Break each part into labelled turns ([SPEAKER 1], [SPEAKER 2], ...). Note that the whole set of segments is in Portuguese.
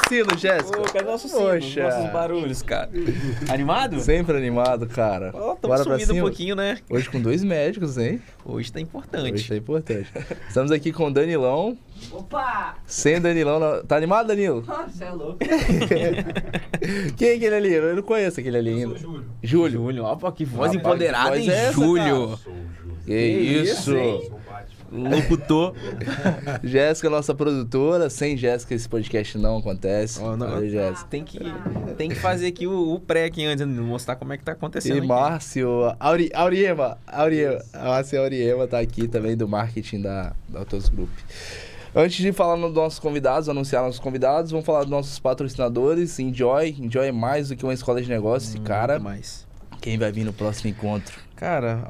[SPEAKER 1] sino, Jéssica.
[SPEAKER 2] Ô, cadê nosso sino? Nossos barulhos, cara. Animado?
[SPEAKER 1] Sempre animado, cara.
[SPEAKER 2] Ó, tamo sumindo um pouquinho, né?
[SPEAKER 1] Hoje com 2 médicos, hein?
[SPEAKER 2] Hoje tá importante.
[SPEAKER 1] Hoje tá importante. Estamos aqui com o Danilão.
[SPEAKER 3] Opa!
[SPEAKER 1] Sem Danilão. Tá animado, Danilo?
[SPEAKER 3] Você é louco.
[SPEAKER 1] Quem é aquele ali? Eu não conheço aquele ali ainda. Júlio.
[SPEAKER 2] Júlio, ó, pô, que voz
[SPEAKER 1] Rapaz,
[SPEAKER 2] empoderada,
[SPEAKER 1] que
[SPEAKER 2] hein?
[SPEAKER 1] voz é essa,
[SPEAKER 2] Júlio.
[SPEAKER 1] Que isso?
[SPEAKER 2] hein? Locutor.
[SPEAKER 1] Jéssica, nossa produtora. Sem Jéssica esse podcast não acontece.
[SPEAKER 2] Ó, não.
[SPEAKER 1] Valeu, Jéssica.
[SPEAKER 2] Tem que fazer aqui o pré aqui antes, mostrar como é que tá acontecendo
[SPEAKER 1] E
[SPEAKER 2] aqui.
[SPEAKER 1] Márcio Auriema. Márcio Auriema tá aqui também do marketing da Autos Group. Antes de falar dos nossos convidados, anunciar nossos convidados, vamos falar dos nossos patrocinadores. Enjoy é mais do que uma escola de negócios. E, cara,
[SPEAKER 2] mais.
[SPEAKER 1] Quem vai vir no próximo encontro?
[SPEAKER 2] Cara,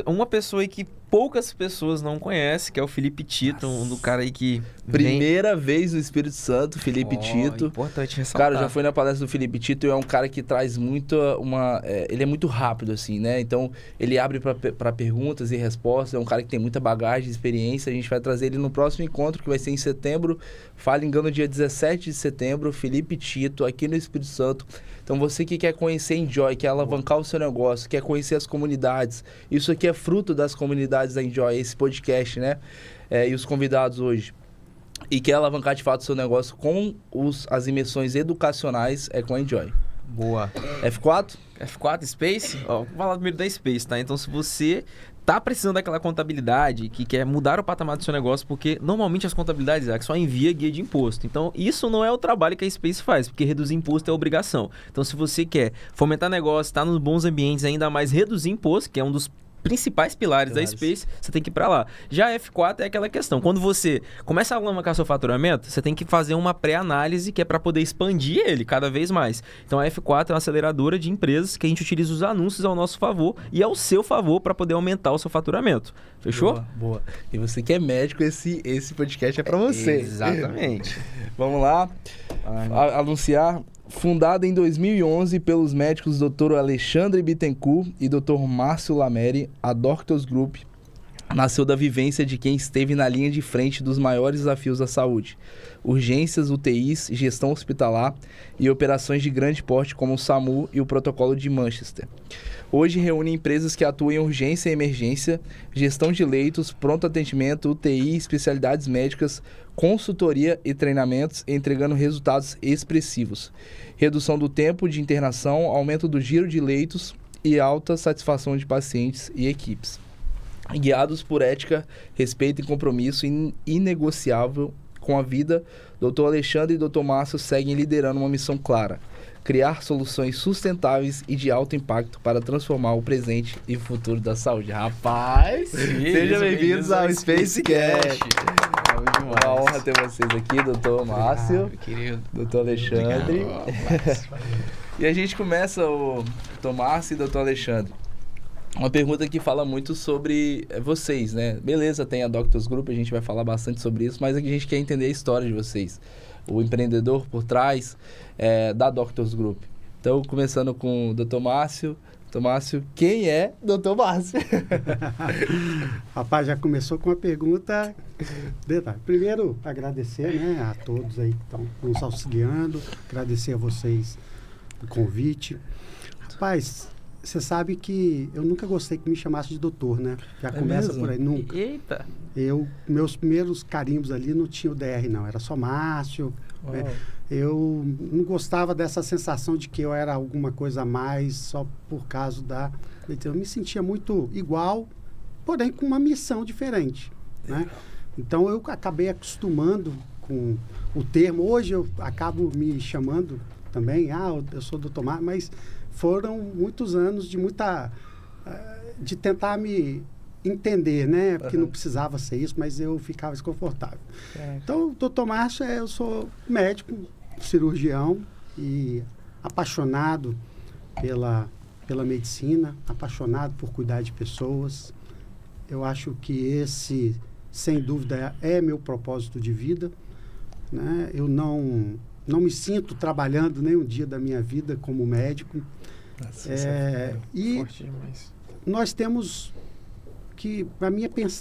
[SPEAKER 2] uma pessoa aí que poucas pessoas não conhecem, que é o Felipe Tito, um cara aí que...
[SPEAKER 1] Primeira vez no Espírito Santo, Felipe Tito.
[SPEAKER 2] Importante ressaltar.
[SPEAKER 1] Cara, já fui na palestra do Felipe Tito e é um cara que traz muito ele é muito rápido, assim, né? Então, ele abre para perguntas e respostas. É um cara que tem muita bagagem, experiência. A gente vai trazer ele no próximo encontro, que vai ser em setembro. Fala engano, dia 17 de setembro. Felipe Tito, aqui no Espírito Santo. Então, você que quer conhecer Enjoy, quer alavancar o seu negócio, quer conhecer as comunidades. Isso aqui é fruto das comunidades da Enjoy, esse podcast, né? E os convidados hoje. E quer alavancar de fato o seu negócio com as imersões educacionais, é com a Enjoy.
[SPEAKER 2] Boa.
[SPEAKER 1] F4?
[SPEAKER 2] F4 Space? Ó, vou falar primeiro da Space, tá? Então, se você tá precisando daquela contabilidade, que quer mudar o patamar do seu negócio, porque normalmente as contabilidades só envia guia de imposto. Então, isso não é o trabalho que a Space faz, porque reduzir imposto é obrigação. Então, se você quer fomentar negócio, tá nos bons ambientes, ainda mais reduzir imposto, que é um dos principais pilares da Space, você tem que ir para lá. Já a F4 é aquela questão. Quando você começa a alavancar seu faturamento, você tem que fazer uma pré-análise que é para poder expandir ele cada vez mais. Então a F4 é uma aceleradora de empresas que a gente utiliza os anúncios ao nosso favor e ao seu favor para poder aumentar o seu faturamento. Fechou?
[SPEAKER 1] Boa. E você que é médico, esse podcast é para você.
[SPEAKER 2] Exatamente.
[SPEAKER 1] Vamos lá. Anunciar. Fundada em 2011 pelos médicos Dr. Alexandre Bittencourt e Dr. Márcio Lameri, a Doctors Group nasceu da vivência de quem esteve na linha de frente dos maiores desafios da saúde: urgências, UTIs, gestão hospitalar e operações de grande porte como o SAMU e o Protocolo de Manchester. Hoje reúne empresas que atuam em urgência e emergência, gestão de leitos, pronto atendimento, UTI, especialidades médicas, consultoria e treinamentos, entregando resultados expressivos. Redução do tempo de internação, aumento do giro de leitos e alta satisfação de pacientes e equipes. Guiados por ética, respeito e compromisso inegociável com a vida, Dr. Alexandre e Dr. Márcio seguem liderando uma missão clara: criar soluções sustentáveis e de alto impacto para transformar o presente e o futuro da saúde. Rapaz, sejam bem-vindos ao Spacecast. Uma honra ter vocês aqui, doutor Márcio,
[SPEAKER 2] querido.
[SPEAKER 1] doutor Alexandre. E a gente começa, o doutor Márcio e doutor Alexandre. Uma pergunta que fala muito sobre vocês, né? Beleza, tem a Doctors Group, a gente vai falar bastante sobre isso, mas aqui a gente quer entender a história de vocês. O empreendedor por trás da Doctors Group. Então, começando com o Dr. Márcio. Dr. Márcio, quem é Dr. Márcio?
[SPEAKER 4] Rapaz, já começou com uma pergunta. Primeiro, agradecer, né, a todos aí que estão nos auxiliando. Agradecer a vocês o convite. Rapaz, você sabe que eu nunca gostei que me chamasse de doutor, né? Já começa
[SPEAKER 1] mesmo?
[SPEAKER 4] por aí, nunca.
[SPEAKER 2] Eita!
[SPEAKER 4] Meus primeiros carimbos ali não tinha o DR, não. Era só Márcio. Né? Eu não gostava dessa sensação de que eu era alguma coisa a mais só por causa da... Eu me sentia muito igual, porém com uma missão diferente, né? Então eu acabei acostumando com o termo. Hoje eu acabo me chamando também, eu sou doutor Márcio, mas foram muitos anos de tentar me entender, né? Porque não precisava ser isso, mas eu ficava desconfortável. Então, doutor Márcio, eu sou médico, cirurgião e apaixonado pela medicina, apaixonado por cuidar de pessoas. Eu acho que esse, sem dúvida, é meu propósito de vida, né? Eu não me sinto trabalhando nem um dia da minha vida como médico.
[SPEAKER 1] Nossa,
[SPEAKER 4] e
[SPEAKER 2] forte demais.
[SPEAKER 4] Nós temos que,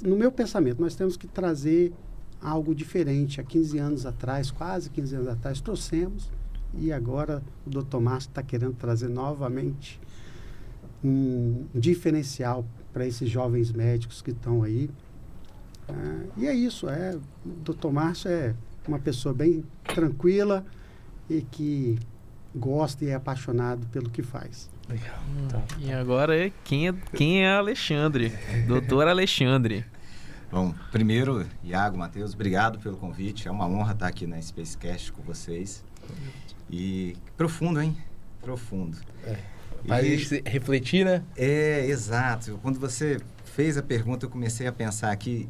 [SPEAKER 4] no meu pensamento, nós temos que trazer algo diferente. Há 15 anos atrás, quase 15 anos atrás, trouxemos, e agora o Dr. Márcio está querendo trazer novamente um diferencial para esses jovens médicos que estão aí. E é isso, o Dr. Márcio é uma pessoa bem tranquila e que gosta e é apaixonado pelo que faz.
[SPEAKER 1] Legal.
[SPEAKER 2] E agora, quem é Alexandre? Doutor Alexandre.
[SPEAKER 3] Bom, primeiro, Iago, Matheus, obrigado pelo convite. É uma honra estar aqui na Spacecast com vocês. E profundo, hein? Profundo.
[SPEAKER 1] Pra gente refletir, né?
[SPEAKER 3] Exato. Quando você fez a pergunta, eu comecei a pensar aqui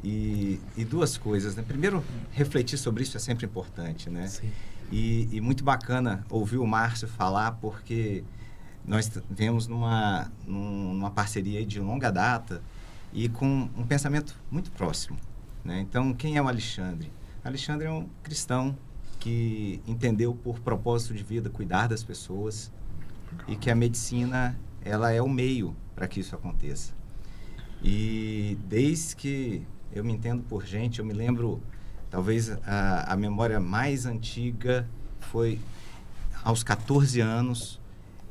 [SPEAKER 3] e duas coisas, né? Primeiro, refletir sobre isso é sempre importante, né?
[SPEAKER 1] Sim.
[SPEAKER 3] E muito bacana ouvir o Márcio falar, porque nós vemos numa parceria aí de longa data e com um pensamento muito próximo, né? Então, quem é o Alexandre? Alexandre é um cristão que entendeu por propósito de vida cuidar das pessoas e que a medicina, ela é o meio para que isso aconteça. E desde que eu me entendo por gente, eu me lembro, talvez a memória mais antiga foi aos 14 anos,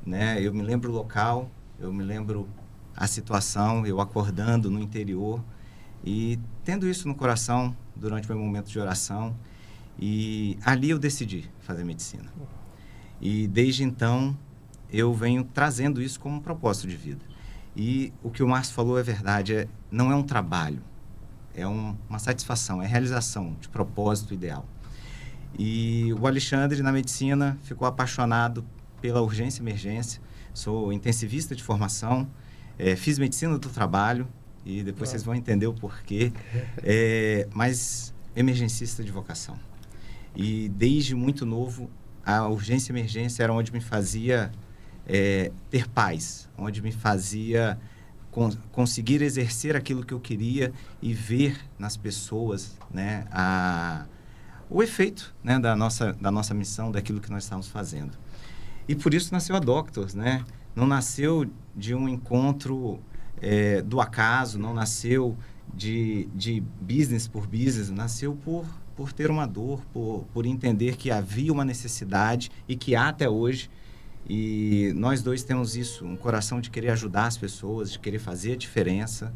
[SPEAKER 3] né? Eu me lembro o local, eu me lembro a situação, eu acordando no interior e tendo isso no coração durante o meu momento de oração. E ali eu decidi fazer medicina. E desde então eu venho trazendo isso como um propósito de vida. E o que o Márcio falou é verdade, não é um trabalho, é uma satisfação, é realização de propósito ideal. E o Alexandre, na medicina, ficou apaixonado pela urgência e emergência. Sou intensivista de formação, fiz medicina do trabalho, e depois vocês vão entender o porquê, mas emergencista de vocação. E desde muito novo, a urgência e emergência era onde me fazia ter paz, onde me fazia conseguir exercer aquilo que eu queria e ver nas pessoas, né, o efeito, né, da nossa missão, daquilo que nós estamos fazendo. E por isso nasceu a Doctors, né? Não nasceu de um encontro do acaso, não nasceu de business por business, nasceu por ter uma dor, por entender que havia uma necessidade e que há até hoje. E nós dois temos isso, um coração de querer ajudar as pessoas, de querer fazer a diferença.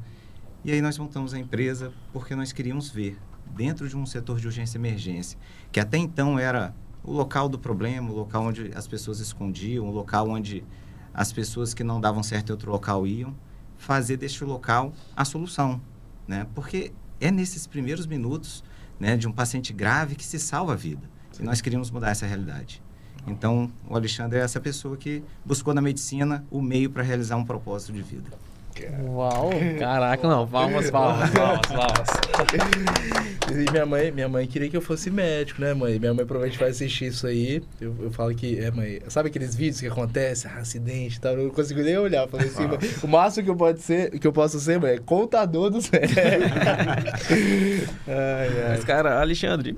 [SPEAKER 3] E aí nós montamos a empresa porque nós queríamos ver, dentro de um setor de urgência e emergência, que até então era o local do problema, o local onde as pessoas escondiam, o local onde as pessoas que não davam certo em outro local iam, fazer deste local a solução, né? Porque é nesses primeiros minutos, né, de um paciente grave que se salva a vida. Sim. E nós queríamos mudar essa realidade. Então, o Alexandre é essa pessoa que buscou na medicina o meio para realizar um propósito de vida.
[SPEAKER 2] Uau! Caraca, não. Palmas.
[SPEAKER 1] E minha mãe queria que eu fosse médico, né, mãe? Minha mãe provavelmente vai assistir isso aí. Eu falo que, mãe, sabe aqueles vídeos que acontecem, acidente e tal? Eu não consigo nem olhar. Eu falei assim, o máximo que eu posso ser, mãe, é contador dos médicos.
[SPEAKER 2] Mas, cara, Alexandre,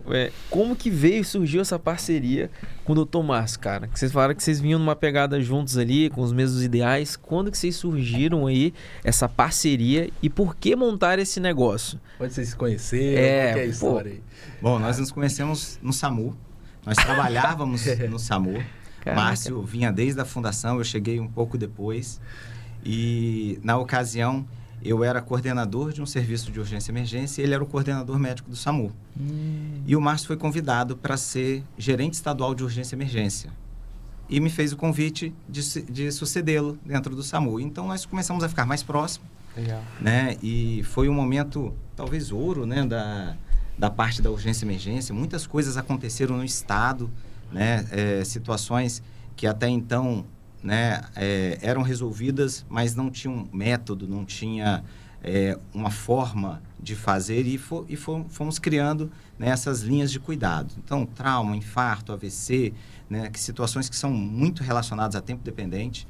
[SPEAKER 2] como que veio e surgiu essa parceria com o Dr. Márcio, cara? Que vocês falaram que vocês vinham numa pegada juntos ali, com os mesmos ideais. Quando que vocês surgiram aí, essa parceria, e por que montar esse negócio?
[SPEAKER 1] Onde vocês se conheceram? Qual que é a história aí?
[SPEAKER 3] Bom, nós nos conhecemos no SAMU. Nós trabalhávamos no SAMU. Caraca. Márcio vinha desde a fundação, eu cheguei um pouco depois. E, na ocasião, eu era coordenador de um serviço de urgência e emergência e ele era o coordenador médico do SAMU. E o Márcio foi convidado para ser gerente estadual de urgência e emergência. E me fez o convite de sucedê-lo dentro do SAMU. Então, nós começamos a ficar mais próximos.
[SPEAKER 2] Legal.
[SPEAKER 3] Né? E foi um momento, talvez ouro, né? da parte da urgência e emergência. Muitas coisas aconteceram no Estado, né? Situações que até então, né, eram resolvidas, mas não tinham método, não tinha uma forma de fazer e fomos criando, né, essas linhas de cuidado. Então, trauma, infarto, AVC, né, situações que são muito relacionadas a tempo dependente.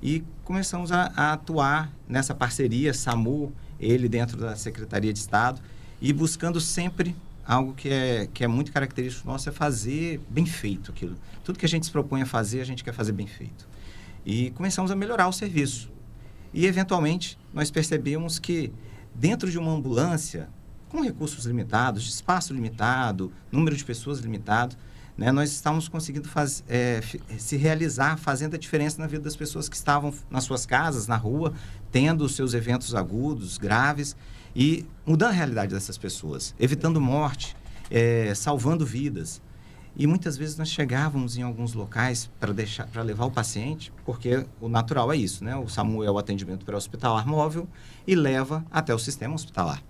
[SPEAKER 3] E começamos a atuar nessa parceria, SAMU, ele dentro da Secretaria de Estado, e buscando sempre algo que é muito característico nosso, é fazer bem feito aquilo. Tudo que a gente se propõe a fazer, a gente quer fazer bem feito. E começamos a melhorar o serviço. E, eventualmente, nós percebemos que dentro de uma ambulância, com recursos limitados, espaço limitado, número de pessoas limitado, né, nós estávamos conseguindo se realizar, fazendo a diferença na vida das pessoas que estavam nas suas casas, na rua, tendo os seus eventos agudos, graves, e mudando a realidade dessas pessoas, evitando morte, salvando vidas. E muitas vezes nós chegávamos em alguns locais para levar o paciente, porque o natural é isso, né? O SAMU é o atendimento pré-hospitalar móvel e leva até o sistema hospitalar.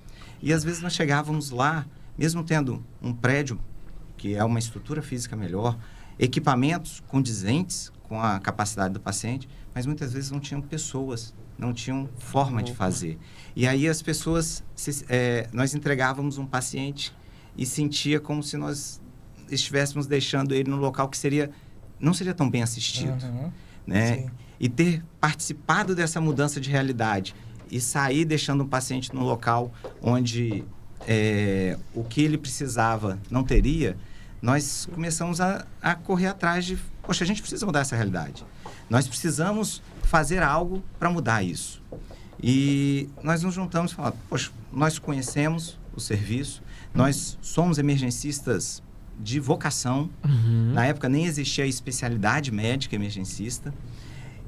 [SPEAKER 3] E às vezes nós chegávamos lá, mesmo tendo um prédio, que é uma estrutura física melhor, equipamentos condizentes com a capacidade do paciente, mas muitas vezes não tinham pessoas, não tinham forma de fazer. E aí as pessoas, nós entregávamos um paciente e sentia como se nós estivéssemos deixando ele num local que não seria tão bem assistido, né? E ter participado dessa mudança de realidade e sair deixando um paciente num local onde o que ele precisava não teria, nós começamos a correr atrás de, poxa, a gente precisa mudar essa realidade. Nós precisamos fazer algo para mudar isso. E nós nos juntamos e falamos, poxa, nós conhecemos o serviço, nós somos emergencistas de vocação. Na época nem existia a especialidade médica emergencista.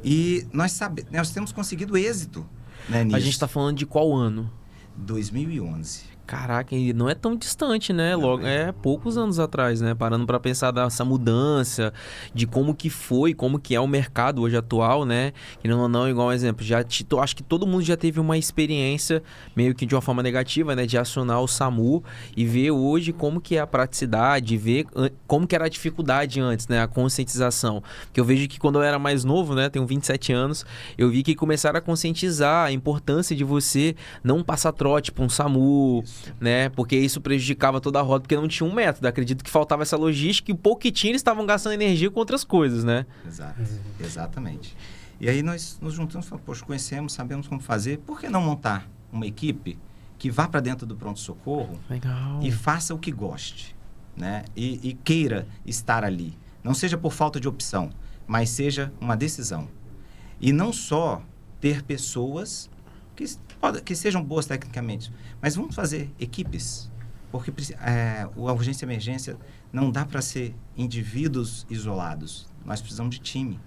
[SPEAKER 3] E nós temos conseguido êxito, né, nisso.
[SPEAKER 2] A gente está falando de qual ano?
[SPEAKER 3] 2011.
[SPEAKER 2] Caraca, e não é tão distante, né? Logo, é poucos anos atrás, né? Parando para pensar dessa mudança, de como que foi, como que é o mercado hoje atual, né? Que não, igual um exemplo, acho que todo mundo já teve uma experiência meio que de uma forma negativa, né? De acionar o SAMU e ver hoje como que é a praticidade, ver como que era a dificuldade antes, né? A conscientização. Porque eu vejo que quando eu era mais novo, né? Tenho 27 anos, eu vi que começaram a conscientizar a importância de você não passar trote para um SAMU, né? Porque isso prejudicava toda a rota, porque não tinha um método. Acredito que faltava essa logística e o pouco que tinha, eles estavam gastando energia com outras coisas, né?
[SPEAKER 3] Exato, exatamente. E aí nós nos juntamos e falamos, poxa, conhecemos, sabemos como fazer, por que não montar uma equipe que vá para dentro do pronto-socorro e faça o que goste, né? E queira estar ali. Não seja por falta de opção, mas seja uma decisão. E não só ter pessoas que sejam boas tecnicamente, mas vamos fazer equipes, porque a urgência e emergência não dá para ser indivíduos isolados, nós precisamos de time,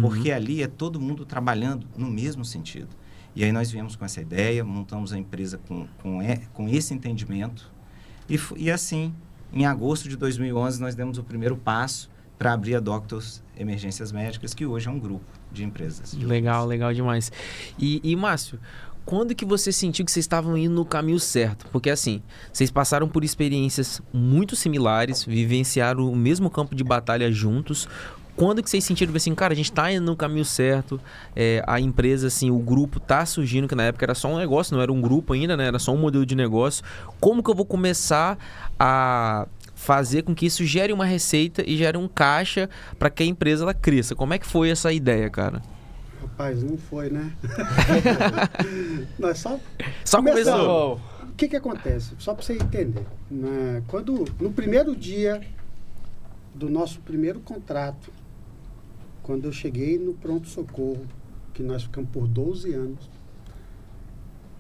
[SPEAKER 3] porque ali é todo mundo trabalhando no mesmo sentido. E aí nós viemos com essa ideia, montamos a empresa com esse entendimento, e assim, em agosto de 2011, nós demos o primeiro passo para abrir a Doctors Emergências Médicas, que hoje é um grupo de empresas.
[SPEAKER 2] Legal demais. E Márcio, quando que você sentiu que vocês estavam indo no caminho certo? Porque assim, vocês passaram por experiências muito similares, vivenciaram o mesmo campo de batalha juntos. Quando que vocês sentiram assim, cara, a gente tá indo no caminho certo, a empresa, assim, o grupo tá surgindo, que na época era só um negócio, não era um grupo ainda, né? Era só um modelo de negócio. Como que eu vou começar a fazer com que isso gere uma receita e gere um caixa para que a empresa ela cresça? Como é que foi essa ideia, cara?
[SPEAKER 4] Rapaz, não foi, né? Nós
[SPEAKER 2] só começou.
[SPEAKER 4] O que acontece? Só para você entender. No primeiro dia do nosso primeiro contrato, quando eu cheguei no pronto-socorro, que nós ficamos por 12 anos,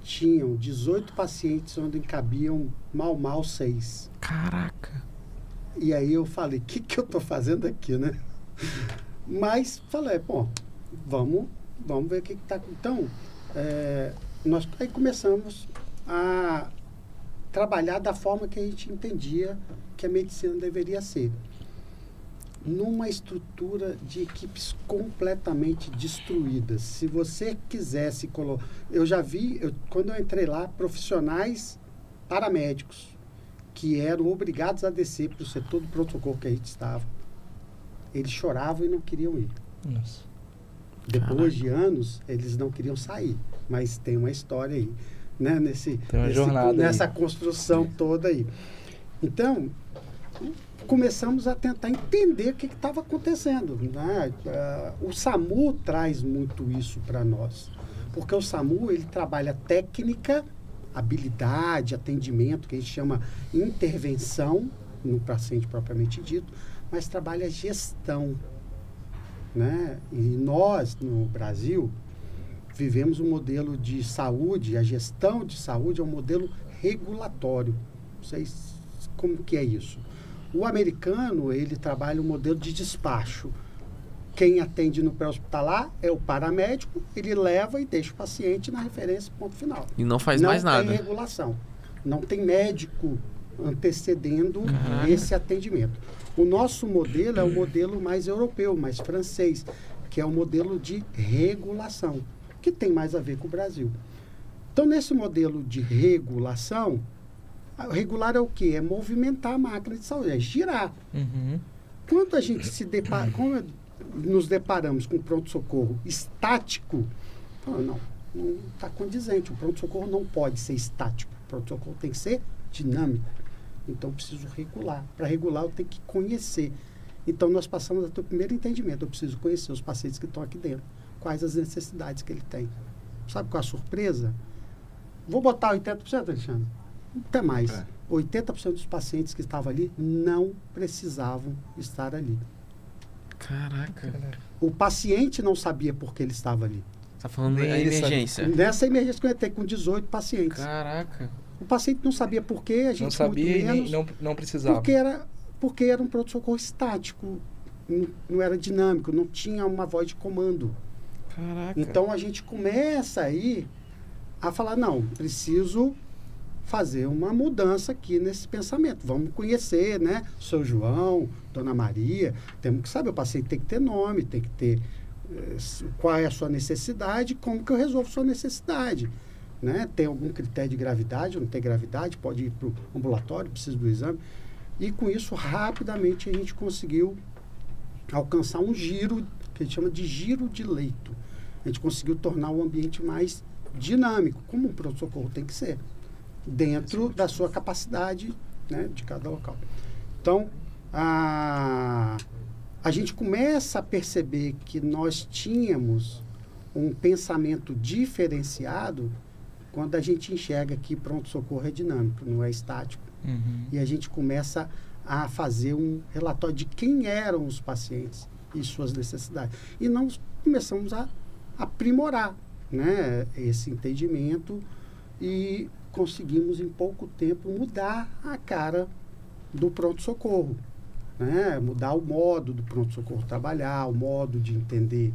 [SPEAKER 4] tinham 18 pacientes onde cabiam mal 6.
[SPEAKER 2] Caraca!
[SPEAKER 4] E aí eu falei, o que eu tô fazendo aqui, né? Mas falei, bom, vamos ver o que tá... Então, nós aí começamos a trabalhar da forma que a gente entendia que a medicina deveria ser. Numa estrutura de equipes completamente destruídas. Se você quisesse colocar... Eu já vi, quando eu entrei lá, profissionais paramédicos que eram obrigados a descer para o setor do pronto-socorro que a gente estava. Eles choravam e não queriam ir.
[SPEAKER 1] Nossa.
[SPEAKER 4] Depois de anos, eles não queriam sair. Mas tem uma história aí, né?
[SPEAKER 1] Tem uma jornada
[SPEAKER 4] nessa
[SPEAKER 1] aí.
[SPEAKER 4] Construção toda aí. Então, começamos a tentar entender o que estava acontecendo, né? O SAMU traz muito isso para nós. Porque o SAMU, ele trabalha técnica, habilidade, atendimento, que a gente chama intervenção no paciente propriamente dito, mas trabalha gestão, né? E nós, no Brasil, vivemos um modelo de saúde, a gestão de saúde é um modelo regulatório. Não sei como que é isso. O americano, ele trabalha um modelo de despacho. Quem atende no pré-hospitalar é o paramédico, ele leva e deixa o paciente na referência, ponto final.
[SPEAKER 2] E não faz mais nada.
[SPEAKER 4] Não tem regulação. Não tem médico antecedendo esse atendimento. O nosso modelo é o modelo mais europeu, mais francês, que é o modelo de regulação, que tem mais a ver com o Brasil. Então, nesse modelo de regulação, regular é o quê? É movimentar a máquina de saúde, é girar. Quando a gente quando nos deparamos com pronto-socorro estático, não está condizente. O pronto-socorro não pode ser estático. O pronto-socorro tem que ser dinâmico. Então, eu preciso regular. Para regular, eu tenho que conhecer. Então, nós passamos até o primeiro entendimento. Eu preciso conhecer os pacientes que estão aqui dentro. Quais as necessidades que ele tem. Sabe qual é a surpresa? Vou botar 80%, Alexandre? Até mais. 80% dos pacientes que estavam ali não precisavam estar ali.
[SPEAKER 2] Caraca.
[SPEAKER 4] O paciente não sabia por que ele estava ali.
[SPEAKER 2] Você tá falando da emergência.
[SPEAKER 4] Nessa emergência que eu entrei com 18 pacientes.
[SPEAKER 2] Caraca.
[SPEAKER 4] O paciente não sabia por que, a gente
[SPEAKER 1] não sabia
[SPEAKER 4] muito menos,
[SPEAKER 1] e não precisava.
[SPEAKER 4] Porque era um pronto-socorro estático, não era dinâmico, não tinha uma voz de comando.
[SPEAKER 2] Caraca.
[SPEAKER 4] Então a gente começa aí a falar, não, preciso fazer uma mudança aqui nesse pensamento. Vamos conhecer, né? Seu João, Dona Maria, temos que saber, o paciente tem que ter nome, tem que ter qual é a sua necessidade, como que eu resolvo sua necessidade. Né? Tem algum critério de gravidade, não tem gravidade, pode ir para o ambulatório, precisa do exame. E com isso, rapidamente, a gente conseguiu alcançar um giro, que a gente chama de giro de leito. A gente conseguiu tornar o ambiente mais dinâmico, como um pronto-socorro tem que ser, dentro da sua capacidade, né, de cada local. Então, a gente começa a perceber que nós tínhamos um pensamento diferenciado quando a gente enxerga que pronto-socorro é dinâmico, não é estático. E a gente começa a fazer um relatório de quem eram os pacientes e suas necessidades. E nós começamos a aprimorar, né, esse entendimento e conseguimos, em pouco tempo, mudar a cara do pronto-socorro. Né? Mudar o modo do pronto-socorro trabalhar, o modo de entender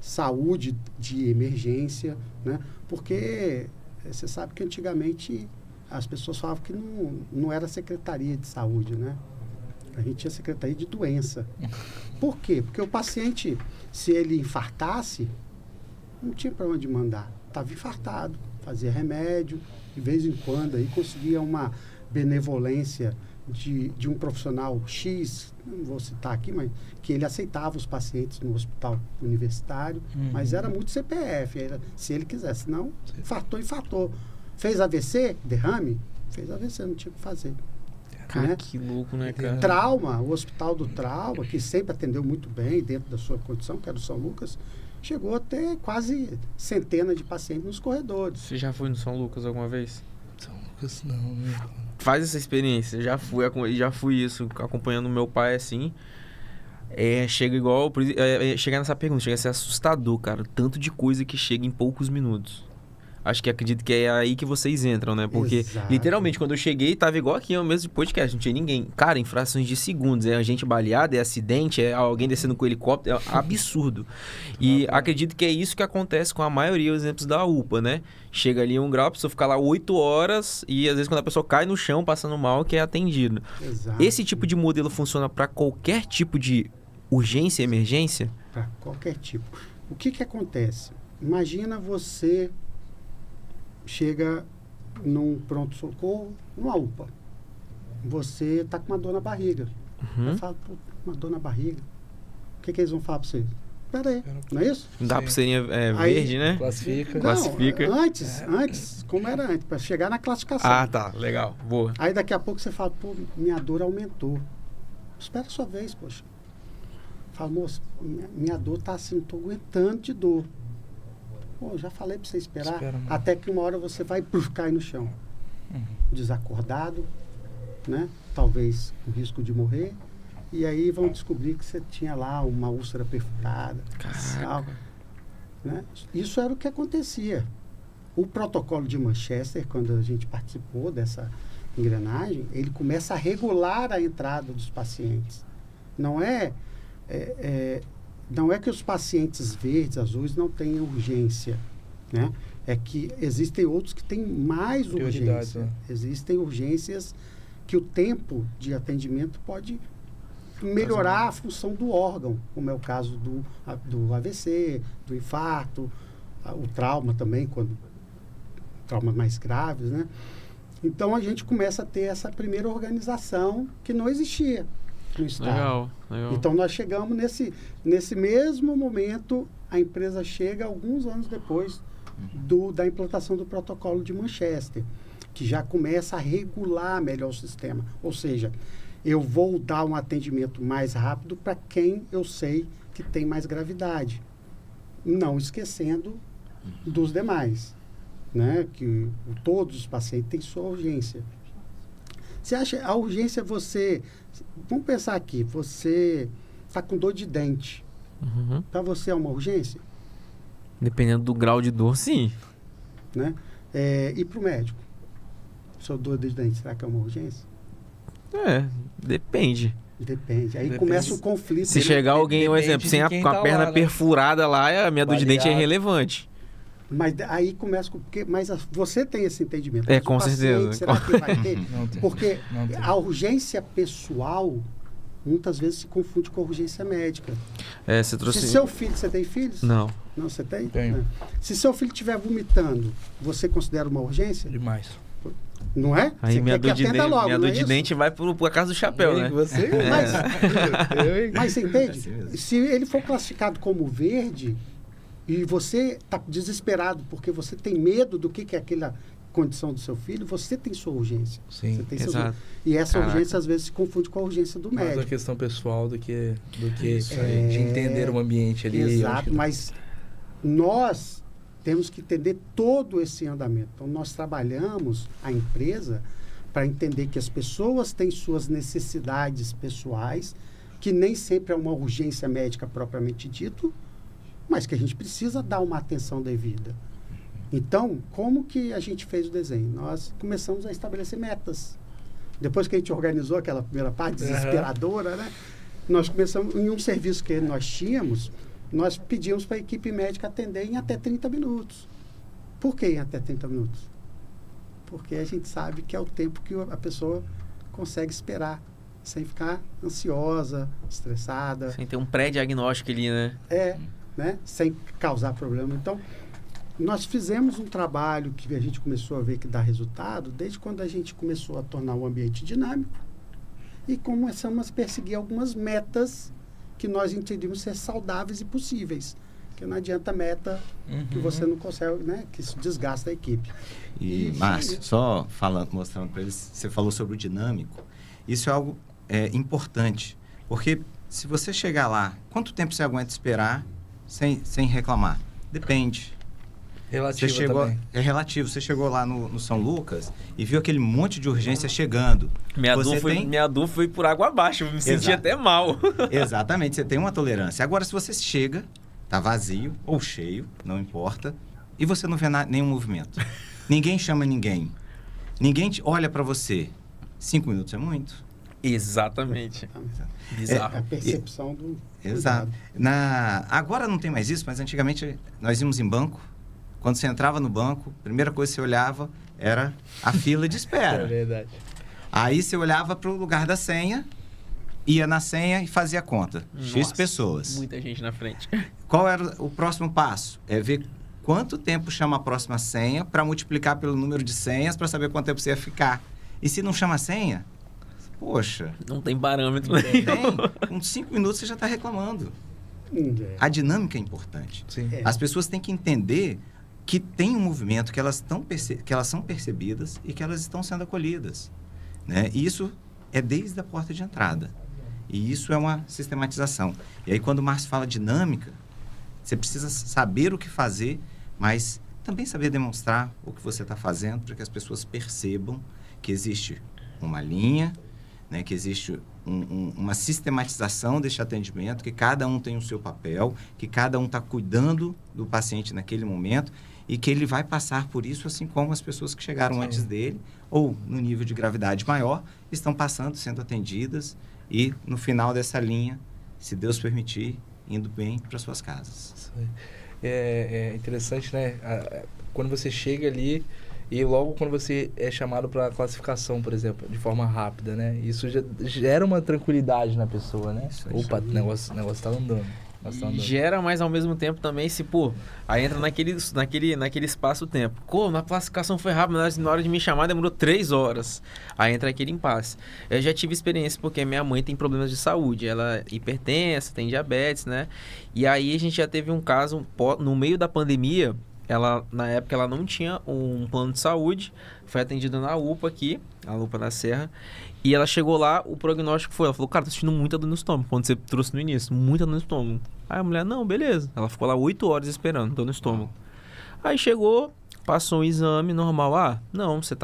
[SPEAKER 4] saúde de emergência, né? Porque você sabe que antigamente as pessoas falavam que não era secretaria de saúde, né? A gente tinha secretaria de doença. Por quê? Porque o paciente, se ele infartasse, não tinha para onde mandar. Estava infartado, fazia remédio, de vez em quando aí conseguia uma benevolência de um profissional X, não vou citar aqui, mas que ele aceitava os pacientes no hospital universitário, mas era muito CPF, se ele quisesse. Não, infartou. Fez AVC, derrame? Fez AVC, não tinha o que fazer.
[SPEAKER 2] Cara,
[SPEAKER 4] né?
[SPEAKER 2] que louco, né, cara?
[SPEAKER 4] Trauma, o Hospital do Trauma, que sempre atendeu muito bem dentro da sua condição, que era o São Lucas, chegou a ter quase centenas de pacientes nos corredores.
[SPEAKER 2] Você já foi no São Lucas alguma vez?
[SPEAKER 1] São Lucas não, né?
[SPEAKER 2] Faz essa experiência. Já fui isso, acompanhando meu pai assim. Chega igual. Chegar nessa pergunta, chega a ser assustador, cara. O tanto de coisa que chega em poucos minutos. Acredito que é aí que vocês entram, né? Porque,
[SPEAKER 4] Exato.
[SPEAKER 2] literalmente, quando eu cheguei, tava igual aqui, no mesmo podcast, não tinha ninguém. Cara, em frações de segundos, é gente baleada, é acidente, é alguém descendo com helicóptero, é absurdo. E acredito que é isso que acontece com a maioria dos exemplos da UPA, né? Chega ali um grau, a pessoa fica lá 8 horas e, às vezes, quando a pessoa cai no chão, passando mal, que é atendido.
[SPEAKER 4] Exato.
[SPEAKER 2] Esse tipo de modelo funciona para qualquer tipo de urgência e emergência?
[SPEAKER 4] Para qualquer tipo. O que acontece? Imagina você chega num pronto-socorro, numa UPA. Você está com uma dor na barriga. Eu falo, uma dor na barriga. O que eles vão falar para você? Espera aí, não é isso?
[SPEAKER 2] Dá pulseirinha verde, né?
[SPEAKER 1] Classifica.
[SPEAKER 4] Não,
[SPEAKER 2] Classifica.
[SPEAKER 4] Antes, como era antes, para chegar na classificação.
[SPEAKER 2] Ah, tá. Legal. Boa.
[SPEAKER 4] Aí daqui a pouco você fala, pô, minha dor aumentou. Espera a sua vez, poxa. Fala, moço, minha dor tá assim, não tô aguentando de dor. Pô, já falei para você esperar, até que uma hora você vai cair no chão. Desacordado, né? Talvez com risco de morrer. E aí vão descobrir que você tinha lá uma úlcera perfurada.
[SPEAKER 2] Caraca.
[SPEAKER 4] Né? Isso era o que acontecia. O protocolo de Manchester, quando a gente participou dessa engrenagem, ele começa a regular a entrada dos pacientes. Não é que os pacientes verdes, azuis, não tenham urgência, né? É que existem outros que têm mais urgência. Né? Existem urgências que o tempo de atendimento pode melhorar a função do órgão, como é o caso do AVC, do infarto, o trauma também, quando traumas mais graves, né? Então a gente começa a ter essa primeira organização que não existia no estado.
[SPEAKER 2] Legal.
[SPEAKER 4] Então nós chegamos nesse mesmo momento, a empresa chega alguns anos depois da implantação do protocolo de Manchester, que já começa a regular melhor o sistema. Ou seja, eu vou dar um atendimento mais rápido para quem eu sei que tem mais gravidade, não esquecendo dos demais, né? Que todos os pacientes têm sua urgência. Você acha a urgência vamos pensar aqui, você está com dor de dente, para você é uma urgência?
[SPEAKER 2] Dependendo do grau de dor, sim.
[SPEAKER 4] Né? E para o médico? Sua dor de dente, será que é uma urgência?
[SPEAKER 2] Depende.
[SPEAKER 4] Depende. Aí começa o conflito.
[SPEAKER 2] Se chegar alguém, um exemplo, com a perna perfurada lá, a minha dor de dente é irrelevante.
[SPEAKER 4] Mas aí começa mas você tem esse entendimento.
[SPEAKER 2] Com certeza.
[SPEAKER 4] Será que vai ter?
[SPEAKER 1] Não tem.
[SPEAKER 4] Porque
[SPEAKER 1] Não tem.
[SPEAKER 4] a urgência pessoal muitas vezes se confunde com a urgência médica.
[SPEAKER 2] Você trouxe...
[SPEAKER 4] Se seu filho, você tem filhos?
[SPEAKER 2] Não.
[SPEAKER 4] Não, você tem?
[SPEAKER 1] Tenho.
[SPEAKER 4] Não. Se seu filho estiver vomitando, você considera uma urgência?
[SPEAKER 1] Demais.
[SPEAKER 4] Não é?
[SPEAKER 2] Aí
[SPEAKER 4] Você
[SPEAKER 2] minha
[SPEAKER 4] quer
[SPEAKER 2] dor
[SPEAKER 4] que
[SPEAKER 2] de
[SPEAKER 4] atenda logo,
[SPEAKER 2] minha
[SPEAKER 4] não
[SPEAKER 2] dor
[SPEAKER 4] é
[SPEAKER 2] de
[SPEAKER 4] isso?
[SPEAKER 2] dente vai por casa do chapéu, né?
[SPEAKER 1] Você?
[SPEAKER 4] Mas você entende?
[SPEAKER 3] Assim mesmo.
[SPEAKER 4] Se ele for classificado como verde e você está desesperado porque você tem medo do que é aquela condição do seu filho, você tem sua urgência.
[SPEAKER 1] Sim,
[SPEAKER 4] Você tem
[SPEAKER 2] exato.
[SPEAKER 4] E essa
[SPEAKER 2] Caraca.
[SPEAKER 4] urgência às vezes se confunde com a urgência do
[SPEAKER 1] Mais uma
[SPEAKER 4] médico.
[SPEAKER 1] questão pessoal do que
[SPEAKER 2] Isso aí.
[SPEAKER 1] de entender o ambiente ali.
[SPEAKER 4] Exato, mas nós temos que entender todo esse andamento. Então, nós trabalhamos a empresa para entender que as pessoas têm suas necessidades pessoais, que nem sempre é uma urgência médica propriamente dito, mas que a gente precisa dar uma atenção devida. Então, como que a gente fez o desenho? Nós começamos a estabelecer metas. Depois que a gente organizou aquela primeira parte desesperadora, né? Nós começamos, em um serviço que nós tínhamos, nós pedimos para a equipe médica atender em até 30 minutos. Por que em até 30 minutos? Porque a gente sabe que é o tempo que a pessoa consegue esperar, sem ficar ansiosa, estressada.
[SPEAKER 2] Sem ter um pré-diagnóstico ali, né?
[SPEAKER 4] Né? Sem causar problema. Então, nós fizemos um trabalho que a gente começou a ver que dá resultado desde quando a gente começou a tornar o ambiente dinâmico e começamos a perseguir algumas metas que nós entendíamos ser saudáveis e possíveis. Porque não adianta meta que você não consegue, né? Que isso desgasta a equipe.
[SPEAKER 3] E Márcio, só mostrando para eles, você falou sobre o dinâmico. Isso é algo importante, porque se você chegar lá, quanto tempo você aguenta esperar sem reclamar? Depende.
[SPEAKER 1] Relativo também.
[SPEAKER 3] É relativo. Você chegou lá no São Lucas e viu aquele monte de urgência chegando.
[SPEAKER 2] Minha dor foi por água abaixo. Eu me senti até mal.
[SPEAKER 3] Exatamente. Você tem uma tolerância. Agora, se você chega, tá vazio ou cheio, não importa, e você não vê nenhum movimento. Ninguém chama ninguém. Ninguém olha para você. 5 minutos é muito.
[SPEAKER 2] Exatamente. Bizarro.
[SPEAKER 4] É a percepção do...
[SPEAKER 3] Exato. Agora não tem mais isso, mas antigamente nós íamos em banco. Quando você entrava no banco, a primeira coisa que você olhava era a fila de espera.
[SPEAKER 1] É verdade.
[SPEAKER 3] Aí você olhava para o lugar da senha, ia na senha e fazia a conta. X pessoas.
[SPEAKER 2] Muita gente na frente.
[SPEAKER 3] Qual era o próximo passo? É ver quanto tempo chama a próxima senha para multiplicar pelo número de senhas para saber quanto tempo você ia ficar. E se não chama a senha, poxa...
[SPEAKER 2] Não tem parâmetro.
[SPEAKER 3] Tem. Com 5 minutos você já está reclamando. A dinâmica é importante.
[SPEAKER 1] Sim.
[SPEAKER 3] As pessoas têm que entender que tem um movimento, que elas são percebidas e que elas estão sendo acolhidas. Né? E isso é desde a porta de entrada. E isso é uma sistematização. E aí, quando o Márcio fala dinâmica, você precisa saber o que fazer, mas também saber demonstrar o que você está fazendo para que as pessoas percebam que existe uma linha, né? Que existe uma sistematização deste atendimento, que cada um tem o seu papel, que cada um está cuidando do paciente naquele momento e que ele vai passar por isso, assim como as pessoas que chegaram antes dele, ou no nível de gravidade maior, estão passando, sendo atendidas e no final dessa linha, se Deus permitir, indo bem para suas casas.
[SPEAKER 1] Isso aí. É interessante, né? Quando você chega ali e logo quando você é chamado para classificação, por exemplo, de forma rápida, né? Isso já gera uma tranquilidade na pessoa, né? Opa, o negócio tá andando.
[SPEAKER 2] Gera, mas ao mesmo tempo também aí entra naquele espaço-tempo. Na classificação foi rápido, mas na hora de me chamar demorou 3 horas. Aí entra aquele impasse. Eu já tive experiência porque minha mãe tem problemas de saúde. Ela é hipertensa, tem diabetes, né? E aí a gente já teve um caso no meio da pandemia. Na época ela não tinha um plano de saúde, foi atendida na UPA aqui, a UPA da Serra, e ela chegou lá, o prognóstico foi, ela falou, cara, tô sentindo muita dor no estômago, quando você trouxe no início, muita dor no estômago. Aí a mulher, não, beleza, ela ficou lá 8 horas esperando, dor no estômago. Aí chegou, passou um exame normal, não, você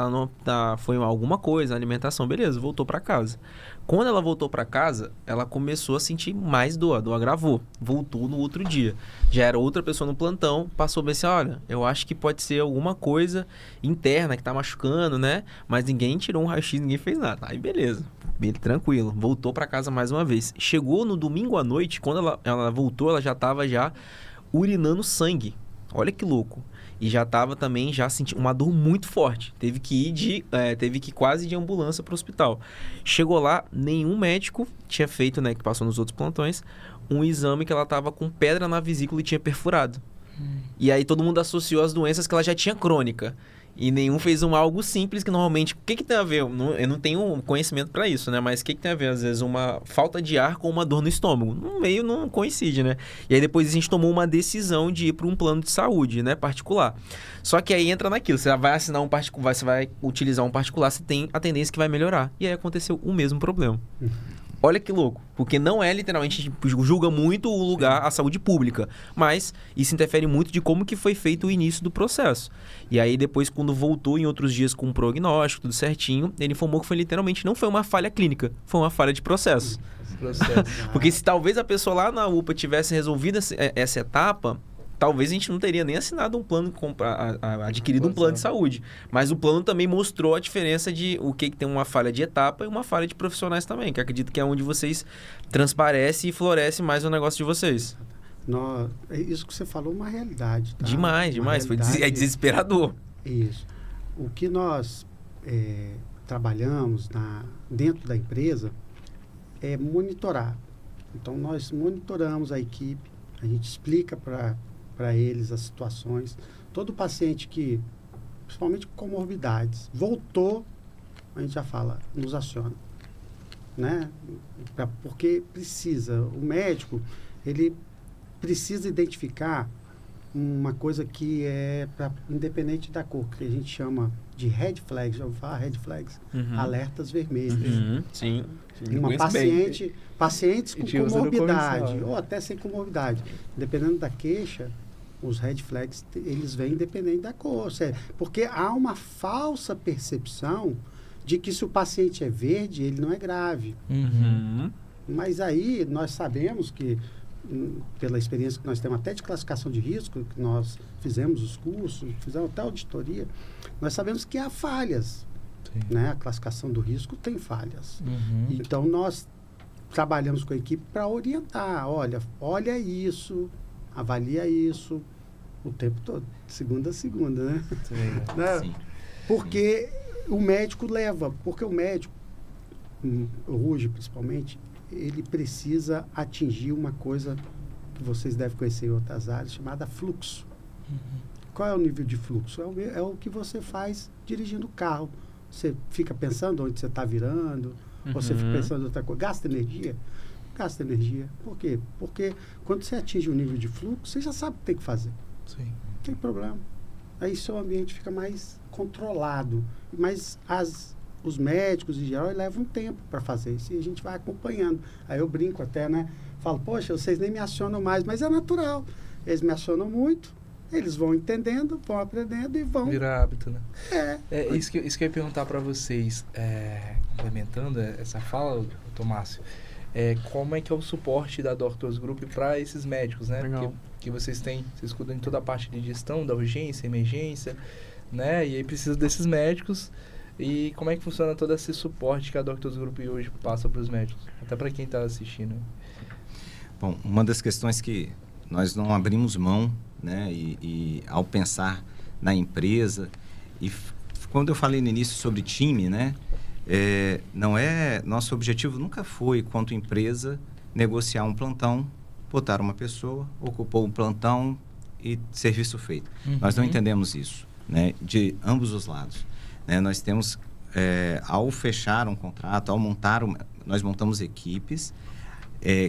[SPEAKER 2] foi alguma coisa, alimentação, beleza, voltou pra casa. Quando ela voltou para casa, ela começou a sentir mais dor, a dor agravou, voltou no outro dia. Já era outra pessoa no plantão, passou a ver assim, olha, eu acho que pode ser alguma coisa interna que tá machucando, né? Mas ninguém tirou um raio-x, ninguém fez nada. Aí beleza, bem tranquilo, voltou para casa mais uma vez. Chegou no domingo à noite, quando ela voltou, ela já tava urinando sangue. Olha que louco. E já estava também, já sentindo uma dor muito forte. Teve que ir quase de ambulância para o hospital. Chegou lá, nenhum médico tinha feito, né, que passou nos outros plantões, um exame que ela estava com pedra na vesícula e tinha perfurado. E aí todo mundo associou as doenças que ela já tinha crônica. E nenhum fez algo simples que normalmente... O que tem a ver? Eu não tenho conhecimento para isso, né? Mas o que tem a ver, às vezes, uma falta de ar com uma dor no estômago? No meio não coincide, né? E aí depois a gente tomou uma decisão de ir para um plano de saúde, né? Particular. Só que aí entra naquilo. Você vai assinar você vai utilizar um particular, você tem a tendência que vai melhorar. E aí aconteceu o mesmo problema. Olha que louco, porque não é literalmente, a gente julga muito o lugar, a saúde pública, mas isso interfere muito de como que foi feito o início do processo. E aí depois, quando voltou em outros dias com um prognóstico, tudo certinho, ele informou que foi literalmente, não foi uma falha clínica, foi uma falha de processo. Porque se talvez a pessoa lá na UPA tivesse resolvido essa etapa, talvez a gente não teria nem assinado um plano, adquirido um plano de saúde. Mas o plano também mostrou a diferença de o que tem uma falha de etapa e uma falha de profissionais também, que acredito que é onde vocês transparecem e florescem mais o negócio de vocês.
[SPEAKER 4] Isso que você falou é uma realidade. Tá?
[SPEAKER 2] Demais. É desesperador.
[SPEAKER 4] Isso. O que nós trabalhamos dentro da empresa é monitorar. Então, nós monitoramos a equipe, a gente explica para eles as situações. Todo paciente que, principalmente com comorbidades, voltou, a gente já fala, nos aciona. Né? Porque o médico, ele precisa identificar uma coisa que independente da cor, que a gente chama de red flags, já ouviu falar red flags? Alertas vermelhos.
[SPEAKER 2] Sim.
[SPEAKER 4] Pacientes com comorbidade, ou até sem comorbidade. Dependendo da queixa, os red flags, eles vêm independente da cor. Porque há uma falsa percepção de que se o paciente é verde, ele não é grave. Mas aí nós sabemos que, pela experiência que nós temos até de classificação de risco, que nós fizemos os cursos, fizemos até auditoria, nós sabemos que há falhas. Né? A classificação do risco tem falhas. Então, nós trabalhamos com a equipe para orientar. Olha isso, avalia isso o tempo todo, segunda a segunda, né? Né?
[SPEAKER 3] Sim.
[SPEAKER 4] Porque o médico porque o médico, hoje principalmente, ele precisa atingir uma coisa que vocês devem conhecer em outras áreas, chamada fluxo. Qual é o nível de fluxo? É o que você faz dirigindo o carro. Você fica pensando onde você está virando, ou você fica pensando em outra coisa. Gasta energia? Gasta energia. Por quê? Porque quando você atinge um nível de fluxo, você já sabe o que tem que fazer.
[SPEAKER 1] Sim.
[SPEAKER 4] Não tem problema. Aí seu ambiente fica mais controlado. Mas os médicos, em geral, levam um tempo para fazer isso. E a gente vai acompanhando. Aí eu brinco até, né? Falo, poxa, vocês nem me acionam mais. Mas é natural. Eles me acionam muito. Eles vão entendendo, vão aprendendo e vão...
[SPEAKER 1] Virar hábito, né? Isso que eu ia perguntar para vocês, complementando essa fala, Tomácio. como é que é o suporte da Doctors Group para esses médicos, né?
[SPEAKER 2] Legal.
[SPEAKER 1] Que vocês cuidam de toda a parte de gestão, da urgência, emergência, né? E aí precisa desses médicos. E como é que funciona todo esse suporte que a Doctors Group hoje passa para os médicos? Até para quem está assistindo.
[SPEAKER 3] Bom, uma das questões que nós não abrimos mão, né? E ao pensar na empresa, quando eu falei no início sobre time, né? Nosso objetivo nunca foi, quanto empresa, negociar um plantão, botar uma pessoa, ocupou um plantão e serviço feito. Nós não entendemos isso, né? De ambos os lados. Né? Nós temos, ao fechar um contrato, nós montamos equipes,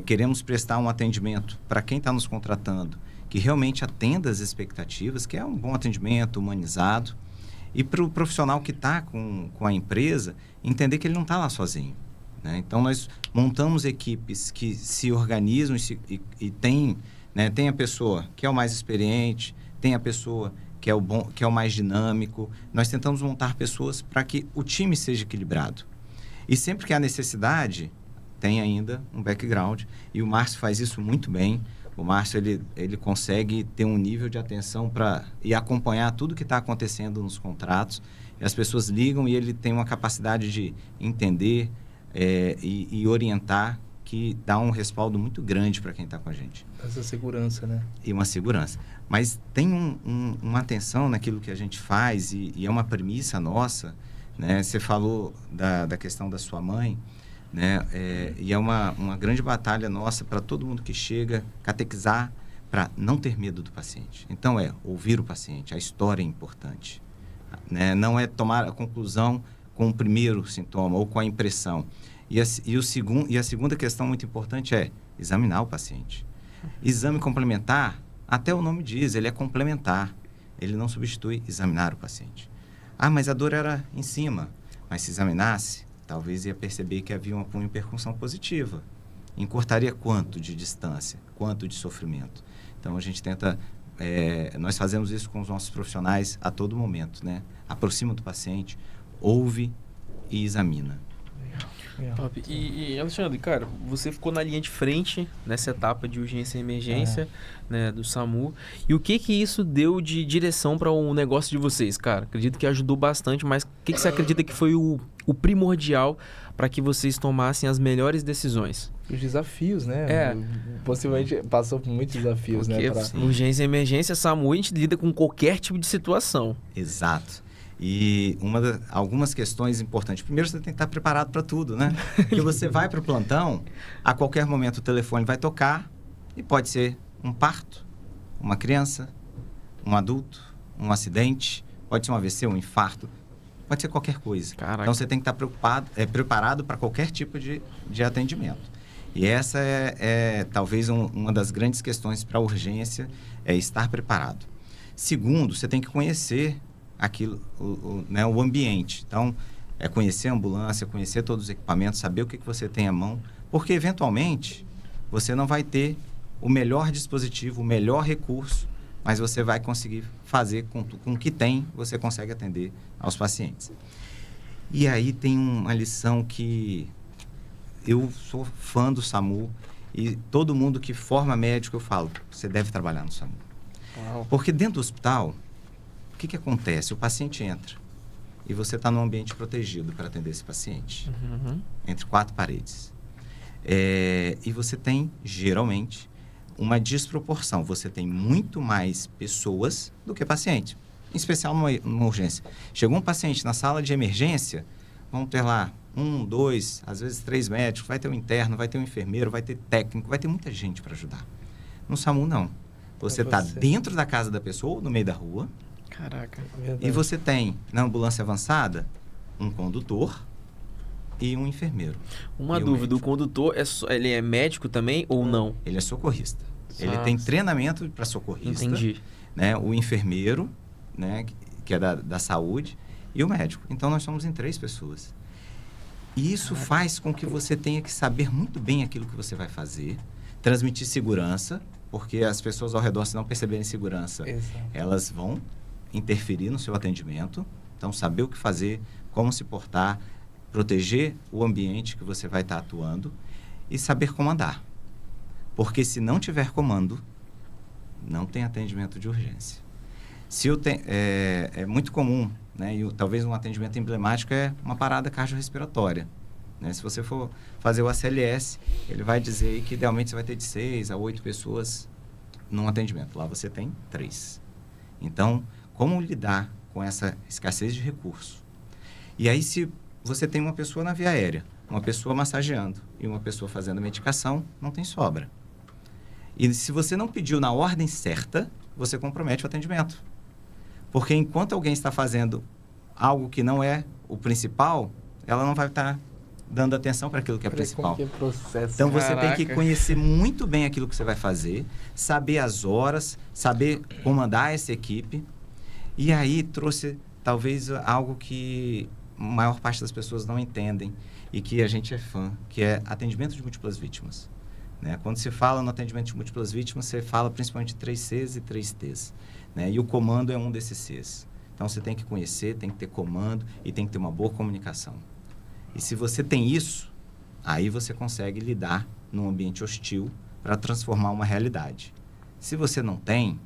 [SPEAKER 3] queremos prestar um atendimento para quem está nos contratando, que realmente atenda as expectativas, que é um bom atendimento humanizado, e para o profissional que está com a empresa, entender que ele não está lá sozinho. Né? Então, nós montamos equipes que se organizam e tem a pessoa que é o mais experiente, tem a pessoa que é o mais dinâmico. Nós tentamos montar pessoas para que o time seja equilibrado. E sempre que há necessidade, tem ainda um background. E o Márcio faz isso muito bem. O Márcio, ele consegue ter um nível de atenção e acompanhar tudo que está acontecendo nos contratos. E as pessoas ligam e ele tem uma capacidade de entender e orientar, que dá um respaldo muito grande para quem está com a gente.
[SPEAKER 1] Essa segurança, né?
[SPEAKER 3] E uma segurança. Mas tem uma atenção naquilo que a gente faz e é uma premissa nossa, né? Você falou da questão da sua mãe, né? E é uma grande batalha nossa para todo mundo que chega, catequizar para não ter medo do paciente. Então, ouvir o paciente, a história é importante. Né? Não é tomar a conclusão com o primeiro sintoma ou com a impressão. E a segunda questão muito importante é examinar o paciente. Exame complementar, até o nome diz, ele é complementar. Ele não substitui examinar o paciente. Mas a dor era em cima. Mas se examinasse, talvez ia perceber que havia uma punho-percussão positiva. Encurtaria quanto de distância, quanto de sofrimento. Então, a gente tenta... nós fazemos isso com os nossos profissionais a todo momento, né? Aproxima do paciente, ouve e examina.
[SPEAKER 2] Top. E Alexandre, cara, você ficou na linha de frente nessa etapa de urgência e emergência, né, do SAMU. E o que isso deu de direção para o negócio de vocês, cara? Acredito que ajudou bastante, mas o que você acredita que foi o primordial para que vocês tomassem as melhores decisões?
[SPEAKER 1] Os desafios, né? Possivelmente passou por muitos desafios,
[SPEAKER 2] porque,
[SPEAKER 1] né?
[SPEAKER 2] Urgência e emergência, SAMU, a gente lida com qualquer tipo de situação.
[SPEAKER 3] Exato. E algumas questões importantes. Primeiro, você tem que estar preparado para tudo, né? Porque você vai para o plantão, a qualquer momento o telefone vai tocar e pode ser um parto, uma criança, um adulto, um acidente, pode ser um AVC, um infarto, pode ser qualquer coisa.
[SPEAKER 2] Caraca.
[SPEAKER 3] Então, você tem que estar preparado para qualquer tipo de atendimento. E essa talvez uma das grandes questões para a urgência, é estar preparado. Segundo, você tem que conhecer o ambiente. Então, conhecer a ambulância, conhecer todos os equipamentos, saber o que você tem à mão, porque, eventualmente, você não vai ter o melhor dispositivo, o melhor recurso, mas você vai conseguir fazer com o que tem, você consegue atender aos pacientes. E aí tem uma lição que eu sou fã do SAMU e todo mundo que forma médico, eu falo, você deve trabalhar no SAMU.
[SPEAKER 2] Uau.
[SPEAKER 3] Porque dentro do hospital, o que acontece? O paciente entra e você está num ambiente protegido para atender esse paciente, entre 4 paredes. E você tem, geralmente, uma desproporção. Você tem muito mais pessoas do que paciente, em especial numa urgência. Chegou um paciente na sala de emergência, vão ter lá 1, 2, às vezes 3 médicos, vai ter um interno, vai ter um enfermeiro, vai ter técnico, vai ter muita gente para ajudar. No SAMU, não. Você está dentro da casa da pessoa ou no meio da rua.
[SPEAKER 2] Caraca.
[SPEAKER 1] Verdade.
[SPEAKER 3] E você tem, na ambulância avançada, um condutor e um enfermeiro.
[SPEAKER 2] Uma dúvida, o condutor, ele é médico também ou não?
[SPEAKER 3] Ele é socorrista. Ele tem treinamento para socorrista.
[SPEAKER 2] Entendi.
[SPEAKER 3] Né? O enfermeiro, né, que é da saúde, e o médico. Então, nós somos em 3 pessoas. E isso faz com que você tenha que saber muito bem aquilo que você vai fazer, transmitir segurança, porque as pessoas ao redor, se não perceberem segurança, elas vão interferir no seu atendimento. Então, saber o que fazer, como se portar, proteger o ambiente que você vai estar atuando e saber comandar. Porque se não tiver comando, não tem atendimento de urgência. É muito comum, né? E talvez um atendimento emblemático é uma parada cardiorrespiratória. Né? Se você for fazer o ACLS, ele vai dizer aí que idealmente você vai ter de 6 a 8 pessoas num atendimento. Lá você tem 3. Então, como lidar com essa escassez de recurso? E aí, se você tem uma pessoa na via aérea, uma pessoa massageando e uma pessoa fazendo medicação, não tem sobra. E se você não pediu na ordem certa, você compromete o atendimento. Porque enquanto alguém está fazendo algo que não é o principal, ela não vai estar dando atenção para aquilo que é principal.
[SPEAKER 1] Que é processo.
[SPEAKER 3] Então, você tem que conhecer muito bem aquilo que você vai fazer, saber as horas, saber comandar essa equipe. E aí trouxe, talvez, algo que a maior parte das pessoas não entendem e que a gente é fã, que é atendimento de múltiplas vítimas. Né? Quando se fala no atendimento de múltiplas vítimas, você fala principalmente de 3 Cs e 3 Ts. Né? E o comando é um desses Cs. Então, você tem que conhecer, tem que ter comando e tem que ter uma boa comunicação. E se você tem isso, aí você consegue lidar num ambiente hostil para transformar uma realidade. Se você não tem,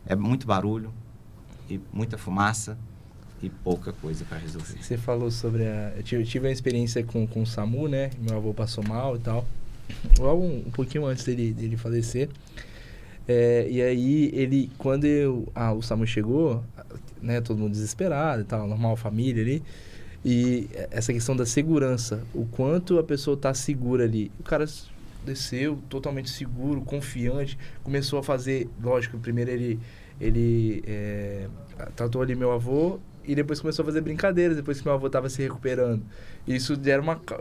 [SPEAKER 3] é muito barulho e muita fumaça e pouca coisa para resolver.
[SPEAKER 1] Você falou sobre eu tive uma experiência com o SAMU, né? Meu avô passou mal e tal. Logo um pouquinho antes dele falecer. E aí, quando o SAMU chegou, né? Todo mundo desesperado e tal, normal, família ali. E essa questão da segurança, o quanto a pessoa está segura ali. O cara desceu totalmente seguro, confiante, começou a fazer, lógico, primeiro ele tratou ali meu avô e depois começou a fazer brincadeiras, depois que meu avô estava se recuperando. Isso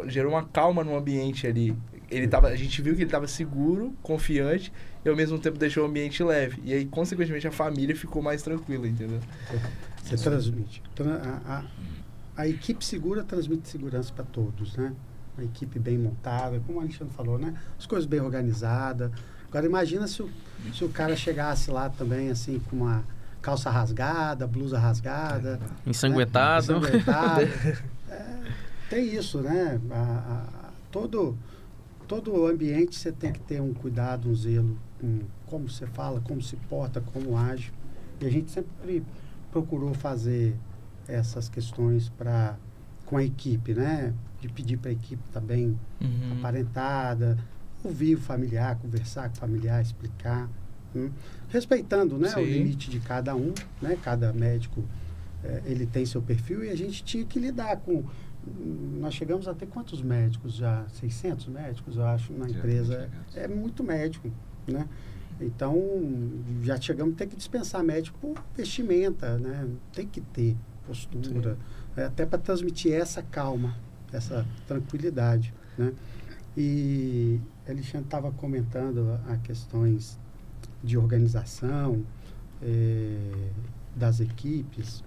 [SPEAKER 1] gerou uma calma no ambiente ali. A gente viu que ele estava seguro, confiante e ao mesmo tempo deixou o ambiente leve. E aí, consequentemente, a família ficou mais tranquila, entendeu?
[SPEAKER 4] Você transmite. A equipe segura transmite segurança para todos, né? Uma equipe bem montada, como o Alexandre falou, né? As coisas bem organizadas. Agora, imagina se o cara chegasse lá também, assim, com uma calça rasgada, blusa rasgada.
[SPEAKER 2] Ensanguentado.
[SPEAKER 4] Né? Ensanguentado. Tem isso, né? Todo o ambiente você tem que ter um cuidado, um zelo, como você fala, como se porta, como age. E a gente sempre procurou fazer essas questões com a equipe, né? De pedir para a equipe estar bem aparentada, ouvir o familiar, conversar com o familiar, explicar, respeitando, né? O limite de cada um, né? Cada médico, ele tem seu perfil e a gente tinha que lidar com... Nós chegamos a ter quantos médicos já? 600 médicos, eu acho, na empresa. É muito médico, né? Então, já chegamos a ter que dispensar médico por vestimenta, né? Tem que ter postura, até para transmitir essa calma, essa tranquilidade, né? E Alexandre estava comentando as questões de organização das equipes,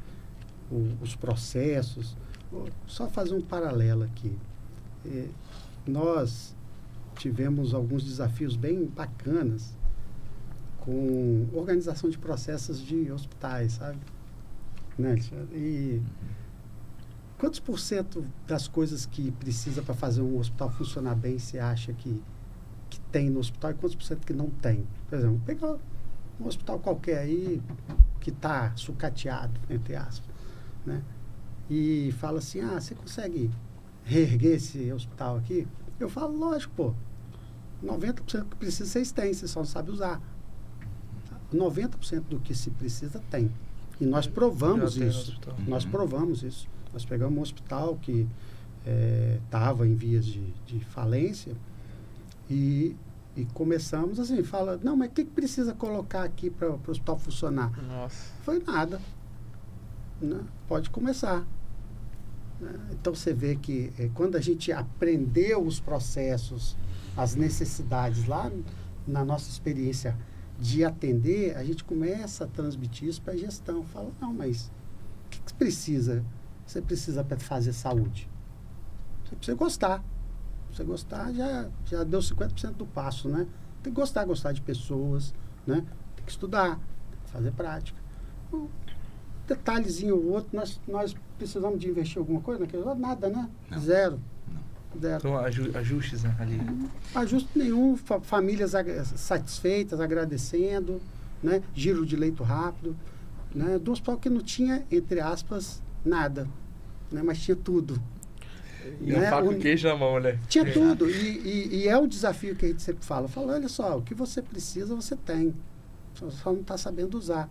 [SPEAKER 4] os processos. Vou só fazer um paralelo aqui. Nós tivemos alguns desafios bem bacanas com organização de processos de hospitais, sabe? Né? E quantos por cento das coisas que precisa para fazer um hospital funcionar bem você acha que tem no hospital e quantos por cento que não tem? Por exemplo, pega um hospital qualquer aí que está sucateado, entre aspas, né? E fala assim, você consegue reerguer esse hospital aqui? Eu falo, lógico, pô. 90% que precisa vocês têm, vocês só não sabem usar. 90% do que se precisa tem. E nós provamos isso. Nós provamos isso. Nós pegamos um hospital que estava em vias de falência e começamos assim, fala, não, mas o que precisa colocar aqui para o hospital funcionar?
[SPEAKER 1] Nossa.
[SPEAKER 4] Foi nada. Né? Pode começar. Então você vê que quando a gente aprendeu os processos, as necessidades lá na nossa experiência de atender, a gente começa a transmitir isso para a gestão. Fala, não, mas o que você precisa? Você precisa para fazer saúde? Você precisa gostar. Você gostar já deu 50% do passo, né? Tem que gostar de pessoas, né? Tem que estudar, tem que fazer prática. Detalhezinho ou outro, nós precisamos de investir alguma coisa naquele lado? Nada, né?
[SPEAKER 3] Não.
[SPEAKER 4] Zero.
[SPEAKER 3] Não.
[SPEAKER 4] deram.
[SPEAKER 1] Então, ajustes, né, ali.
[SPEAKER 4] Ajuste nenhum, famílias satisfeitas, agradecendo, né? Giro de leito rápido, né? Do hospital que não tinha, entre aspas, nada, né? Mas tinha tudo.
[SPEAKER 1] E a faca e o queijo na mão, né?
[SPEAKER 4] Tinha tudo. E é o desafio que a gente sempre fala. Fala, olha só, o que você precisa, você tem. Só não está sabendo usar,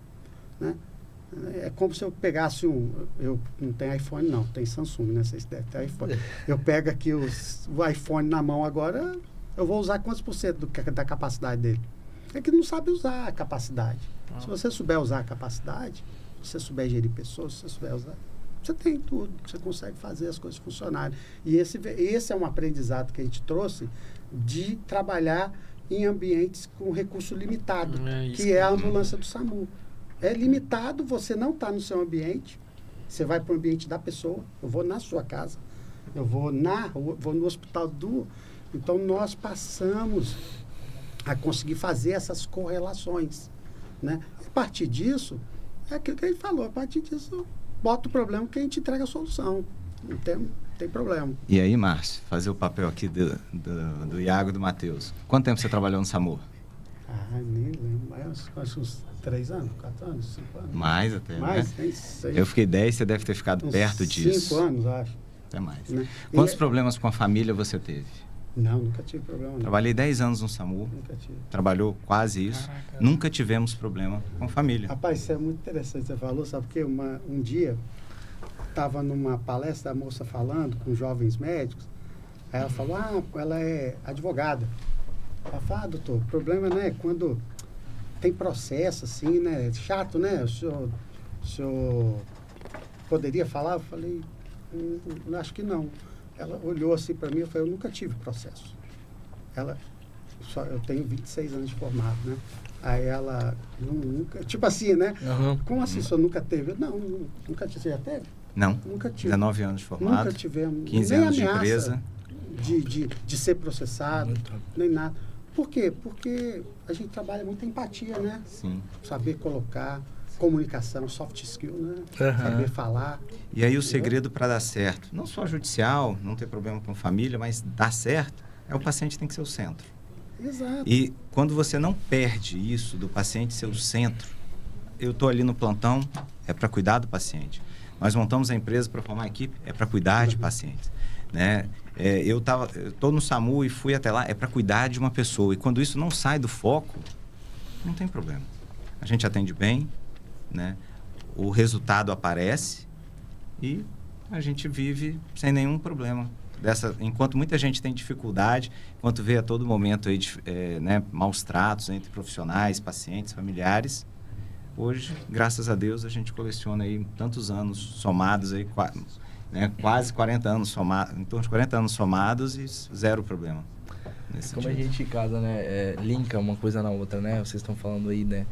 [SPEAKER 4] né? É como se eu pegasse eu não tenho iPhone não, tem Samsung, né? Vocês devem ter iPhone. Eu pego aqui o iPhone na mão agora, eu vou usar quantos por cento da capacidade dele? É que não sabe usar a capacidade. Se você souber usar a capacidade, se você souber gerir pessoas, se você souber usar, você tem tudo, você consegue fazer as coisas funcionarem. E esse é um aprendizado que a gente trouxe de trabalhar em ambientes com recurso limitado, que é a ambulância do SAMU. É limitado, você não está no seu ambiente, você vai para o ambiente da pessoa, eu vou na sua casa, eu vou vou no hospital Então, nós passamos a conseguir fazer essas correlações, né? A partir disso, é aquilo que a gente falou, a partir disso, bota o problema que a gente entrega a solução. Não tem problema.
[SPEAKER 3] E aí, Márcio, fazer o papel aqui do Iago e do Matheus. Quanto tempo você trabalhou no SAMU?
[SPEAKER 4] Nem lembro, mas acho uns 3 anos, 4 anos, 5 anos.
[SPEAKER 3] Mais até,
[SPEAKER 4] mais,
[SPEAKER 3] né?
[SPEAKER 4] Tem 6.
[SPEAKER 3] Eu fiquei 10, você deve ter ficado perto disso.
[SPEAKER 4] 5 anos, acho.
[SPEAKER 3] Até mais.
[SPEAKER 4] Né?
[SPEAKER 3] Quantos problemas com a família você teve?
[SPEAKER 4] Não, nunca tive problema. Não.
[SPEAKER 3] Trabalhei 10 anos no SAMU.
[SPEAKER 4] Nunca tive.
[SPEAKER 3] Trabalhou quase isso.
[SPEAKER 1] Caraca.
[SPEAKER 3] Nunca tivemos problema com família.
[SPEAKER 4] Rapaz, isso é muito interessante, você falou, sabe porque um dia estava numa palestra, a moça falando com jovens médicos, aí ela falou, ela é advogada. Ela falou, doutor, o problema, né, quando tem processo, assim, né, chato, né, o senhor poderia falar? Eu falei, acho que não. Ela olhou assim para mim e falou, eu nunca tive processo. Eu tenho 26 anos de formado, né? Aí ela, nunca, tipo assim, né?
[SPEAKER 1] Uhum.
[SPEAKER 4] Como assim, o senhor nunca teve? Não, nunca tive. Você já teve?
[SPEAKER 3] Não.
[SPEAKER 4] Nunca tive.
[SPEAKER 3] 19 anos de formado.
[SPEAKER 4] Nunca tivemos.
[SPEAKER 3] 15
[SPEAKER 4] nem
[SPEAKER 3] anos de
[SPEAKER 4] ameaça
[SPEAKER 3] empresa.
[SPEAKER 4] De ser processado,
[SPEAKER 1] Muito.
[SPEAKER 4] nem nada. Por quê? Porque a gente trabalha muito empatia, né?
[SPEAKER 3] Sim.
[SPEAKER 4] Saber colocar, comunicação, soft skill, né?
[SPEAKER 1] Uhum.
[SPEAKER 4] Saber falar.
[SPEAKER 3] E aí o segredo para dar certo, não só judicial, não ter problema com família, mas dar certo, é o paciente tem que ser o centro.
[SPEAKER 4] Exato.
[SPEAKER 3] E quando você não perde isso do paciente ser o centro, eu estou ali no plantão, é para cuidar do paciente. Nós montamos a empresa para formar a equipe, é para cuidar de pacientes. Né? Eu estou no SAMU e fui até lá, é para cuidar de uma pessoa. E quando isso não sai do foco, não tem problema. A gente atende bem, né? O resultado aparece e a gente vive sem nenhum problema. Enquanto muita gente tem dificuldade, enquanto vê a todo momento aí, né, maus tratos entre profissionais, pacientes, familiares, hoje, graças a Deus, a gente coleciona aí tantos anos somados, aí, né, quase 40 anos somados, em torno de 40 anos somados e zero problema.
[SPEAKER 1] Como a gente em casa, né, linka uma coisa na outra, né? Vocês estão falando aí, né,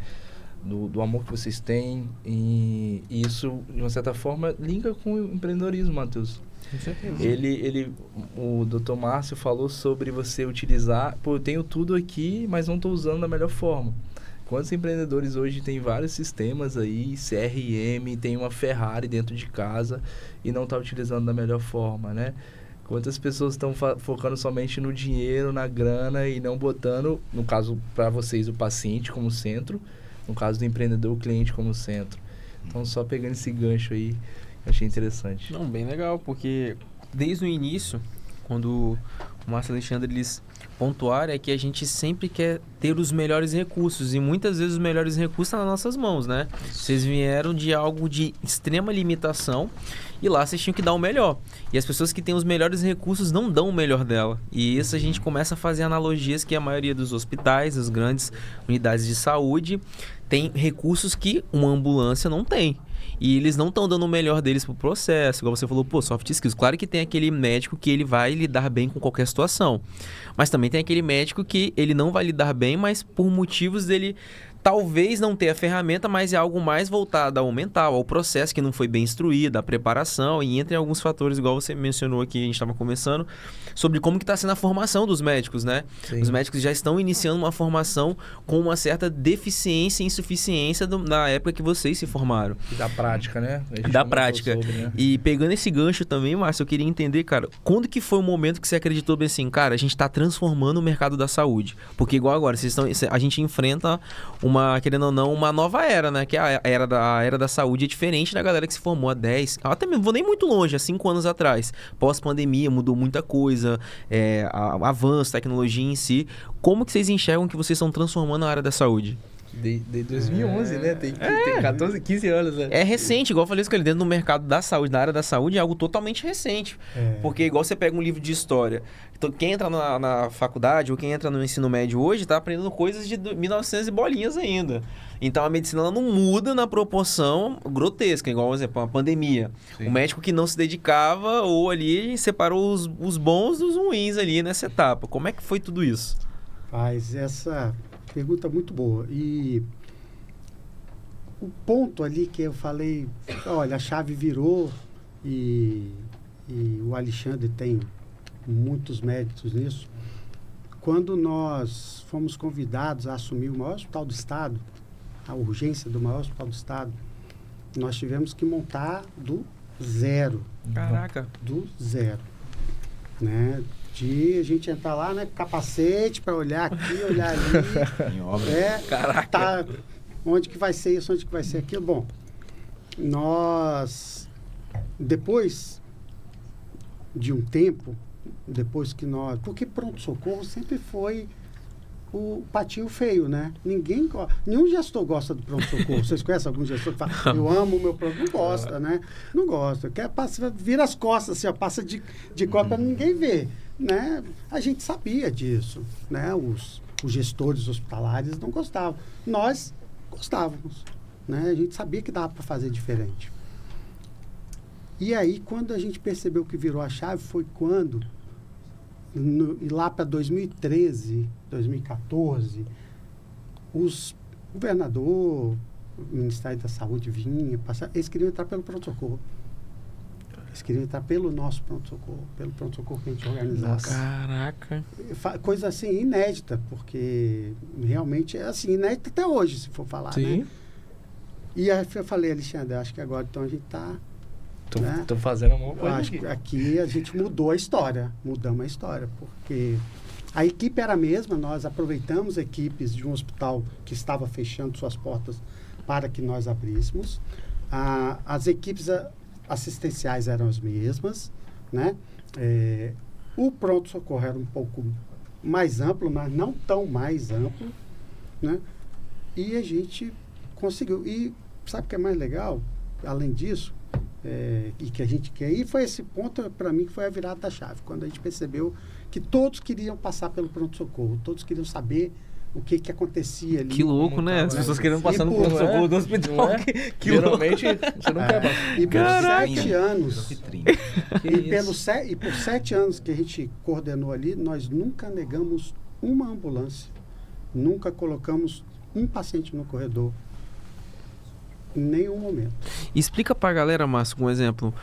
[SPEAKER 1] do amor que vocês têm e isso, de uma certa forma, linka com o empreendedorismo, Matheus.
[SPEAKER 2] Com certeza.
[SPEAKER 1] O Dr. Márcio falou sobre você utilizar, eu tenho tudo aqui, mas não estou usando da melhor forma. Quantos empreendedores hoje têm vários sistemas aí, CRM, tem uma Ferrari dentro de casa e não está utilizando da melhor forma, né? Quantas pessoas estão focando somente no dinheiro, na grana e não botando, no caso para vocês, o paciente como centro, no caso do empreendedor, o cliente como centro. Então, só pegando esse gancho aí, achei interessante.
[SPEAKER 2] Não, bem legal, porque desde o início, quando o Márcio e o Alexandre, eles pontuaram, é que a gente sempre quer ter os melhores recursos, e muitas vezes os melhores recursos estão nas nossas mãos, né? Vocês vieram de algo de extrema limitação, e lá vocês tinham que dar o melhor. E as pessoas que têm os melhores recursos não dão o melhor dela. E isso a gente começa a fazer analogias que a maioria dos hospitais, as grandes unidades de saúde, tem recursos que uma ambulância não tem. E eles não estão dando o melhor deles pro processo. Igual você falou, soft skills. Claro que tem aquele médico que ele vai lidar bem com qualquer situação. Mas também tem aquele médico que ele não vai lidar bem, mas por motivos dele talvez não ter a ferramenta, mas é algo mais voltado ao mental, ao processo que não foi bem instruído, à preparação, e entre alguns fatores, igual você mencionou aqui, a gente estava conversando, sobre como que está sendo a formação dos médicos, né?
[SPEAKER 1] Sim.
[SPEAKER 2] Os médicos já estão iniciando uma formação com uma certa deficiência e insuficiência na época que vocês se formaram.
[SPEAKER 1] Da prática, né? A gente
[SPEAKER 2] Da
[SPEAKER 1] comentou
[SPEAKER 2] prática.
[SPEAKER 1] sobre, né?
[SPEAKER 2] E pegando esse gancho também, Márcio, eu queria entender, cara, quando que foi o momento que você acreditou bem assim, cara, a gente está transformando o mercado da saúde? Porque igual agora, a gente enfrenta querendo ou não, uma nova era, né? Que a era da saúde é diferente da galera que se formou há 10, até mesmo, vou nem muito longe, há 5 anos atrás. Pós-pandemia, mudou muita coisa, avanço, tecnologia em si. Como que vocês enxergam que vocês estão transformando a área da saúde?
[SPEAKER 1] De 2011, né? Tem 14, 15 anos, né?
[SPEAKER 2] É recente, igual eu falei isso com ele, dentro do mercado da saúde, na área da saúde, é algo totalmente recente. Porque igual você pega um livro de história, então quem entra na faculdade ou quem entra no ensino médio hoje está aprendendo coisas de 1900 e bolinhas ainda. Então a medicina ela não muda na proporção grotesca, igual, por exemplo, a pandemia. Sim. O médico que não se dedicava ou ali separou os bons dos ruins ali nessa etapa. Como é que foi tudo isso?
[SPEAKER 4] Mas essa pergunta muito boa. E o ponto ali que eu falei, olha, a chave virou e o Alexandre tem muitos méritos nisso. Quando nós fomos convidados a assumir o maior hospital do estado, a urgência do maior hospital do estado, nós tivemos que montar do zero.
[SPEAKER 2] Caraca!
[SPEAKER 4] Do zero. Né? De a gente entrar lá, né, capacete para olhar aqui, olhar ali.
[SPEAKER 3] Em obra.
[SPEAKER 2] Caraca!
[SPEAKER 4] Tá, onde que vai ser isso, onde que vai ser aquilo. Bom, nós, depois de um tempo, porque pronto-socorro sempre foi o patinho feio, né? Nenhum gestor gosta do pronto-socorro. Vocês conhecem algum gestor que fala, eu amo o meu pronto? Não gosta, né? Não gosta. Vira as costas, assim, ó, passa de copa para ninguém ver, né? A gente sabia disso, né? Os gestores hospitalares não gostavam. Nós gostávamos, né? A gente sabia que dava para fazer diferente. E aí, quando a gente percebeu que virou a chave, foi quando, lá para 2013, 2014, os governador, o Ministério da Saúde vinha, eles queriam entrar pelo pronto-socorro. Eles queriam entrar pelo nosso pronto-socorro, pelo pronto-socorro que a gente organizava.
[SPEAKER 2] Caraca!
[SPEAKER 4] Coisa assim, inédita, porque realmente é assim, inédita até hoje, se for falar,
[SPEAKER 1] Sim.
[SPEAKER 4] né? E aí eu falei, Alexandre, acho que agora então a gente está...
[SPEAKER 1] Tô fazendo alguma coisa
[SPEAKER 4] acho que aqui a gente mudamos a história, porque a equipe era a mesma, nós aproveitamos equipes de um hospital que estava fechando suas portas para que nós abríssemos. As equipes assistenciais eram as mesmas, né? O pronto-socorro era um pouco mais amplo, mas não tão mais amplo, né? E a gente conseguiu. E sabe o que é mais legal? Além disso, e que a gente quer ir, foi esse ponto, para mim, que foi a virada da chave. Quando a gente percebeu que todos queriam passar pelo pronto-socorro, todos queriam saber o que acontecia ali.
[SPEAKER 2] Que louco, né? As pessoas querendo passar no pronto-socorro do hospital. Que
[SPEAKER 1] geralmente, você não quer passar.
[SPEAKER 4] E por 7 anos,
[SPEAKER 3] E
[SPEAKER 4] por 7 anos que a gente coordenou ali, nós nunca negamos uma ambulância, nunca colocamos um paciente no corredor. Em nenhum momento.
[SPEAKER 2] Explica pra galera, Márcio, com um exemplo.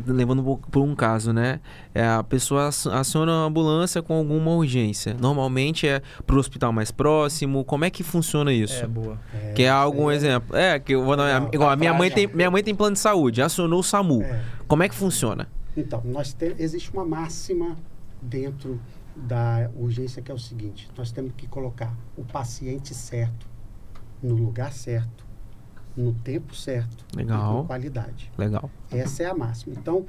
[SPEAKER 2] Levando por um caso, né? A pessoa aciona a ambulância com alguma urgência. Normalmente é pro hospital mais próximo. Como é que funciona isso?
[SPEAKER 1] Boa.
[SPEAKER 2] Que é algum exemplo. Que eu vou dar. Igual a minha mãe tem plano de saúde, acionou o SAMU. Como é que funciona?
[SPEAKER 4] Então, existe uma máxima dentro da urgência que é o seguinte: nós temos que colocar o paciente certo, no lugar certo, no tempo certo.
[SPEAKER 2] Legal.
[SPEAKER 4] E com qualidade.
[SPEAKER 2] Legal.
[SPEAKER 4] Essa é a máxima. Então,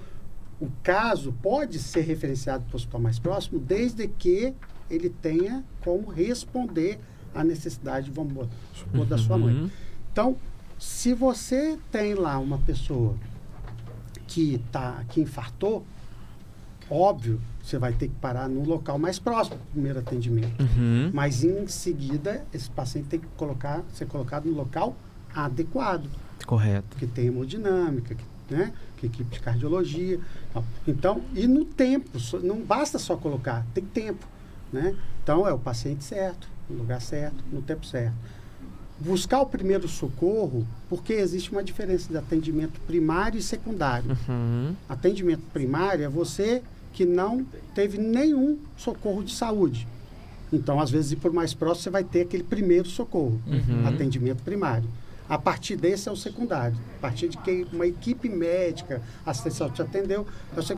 [SPEAKER 4] o caso pode ser referenciado para o hospital mais próximo, desde que ele tenha como responder à necessidade, vamos supor, da sua mãe. Então, se você tem lá uma pessoa que infartou, óbvio, você vai ter que parar no local mais próximo do primeiro atendimento. Mas, em seguida, esse paciente tem que ser colocado no local adequado.
[SPEAKER 2] Correto.
[SPEAKER 4] Que tem hemodinâmica, né? Que equipe de cardiologia. Então, e no tempo, não basta só colocar, tem tempo, né? Então, é o paciente certo, no lugar certo, no tempo certo. buscar o primeiro socorro, porque existe uma diferença de atendimento primário e secundário. Atendimento primário é você que não teve nenhum socorro de saúde. Então, às vezes, ir por mais próximo, você vai ter aquele primeiro socorro, atendimento primário. A partir desse é o secundário. A partir de que uma equipe médica assistencial te atendeu,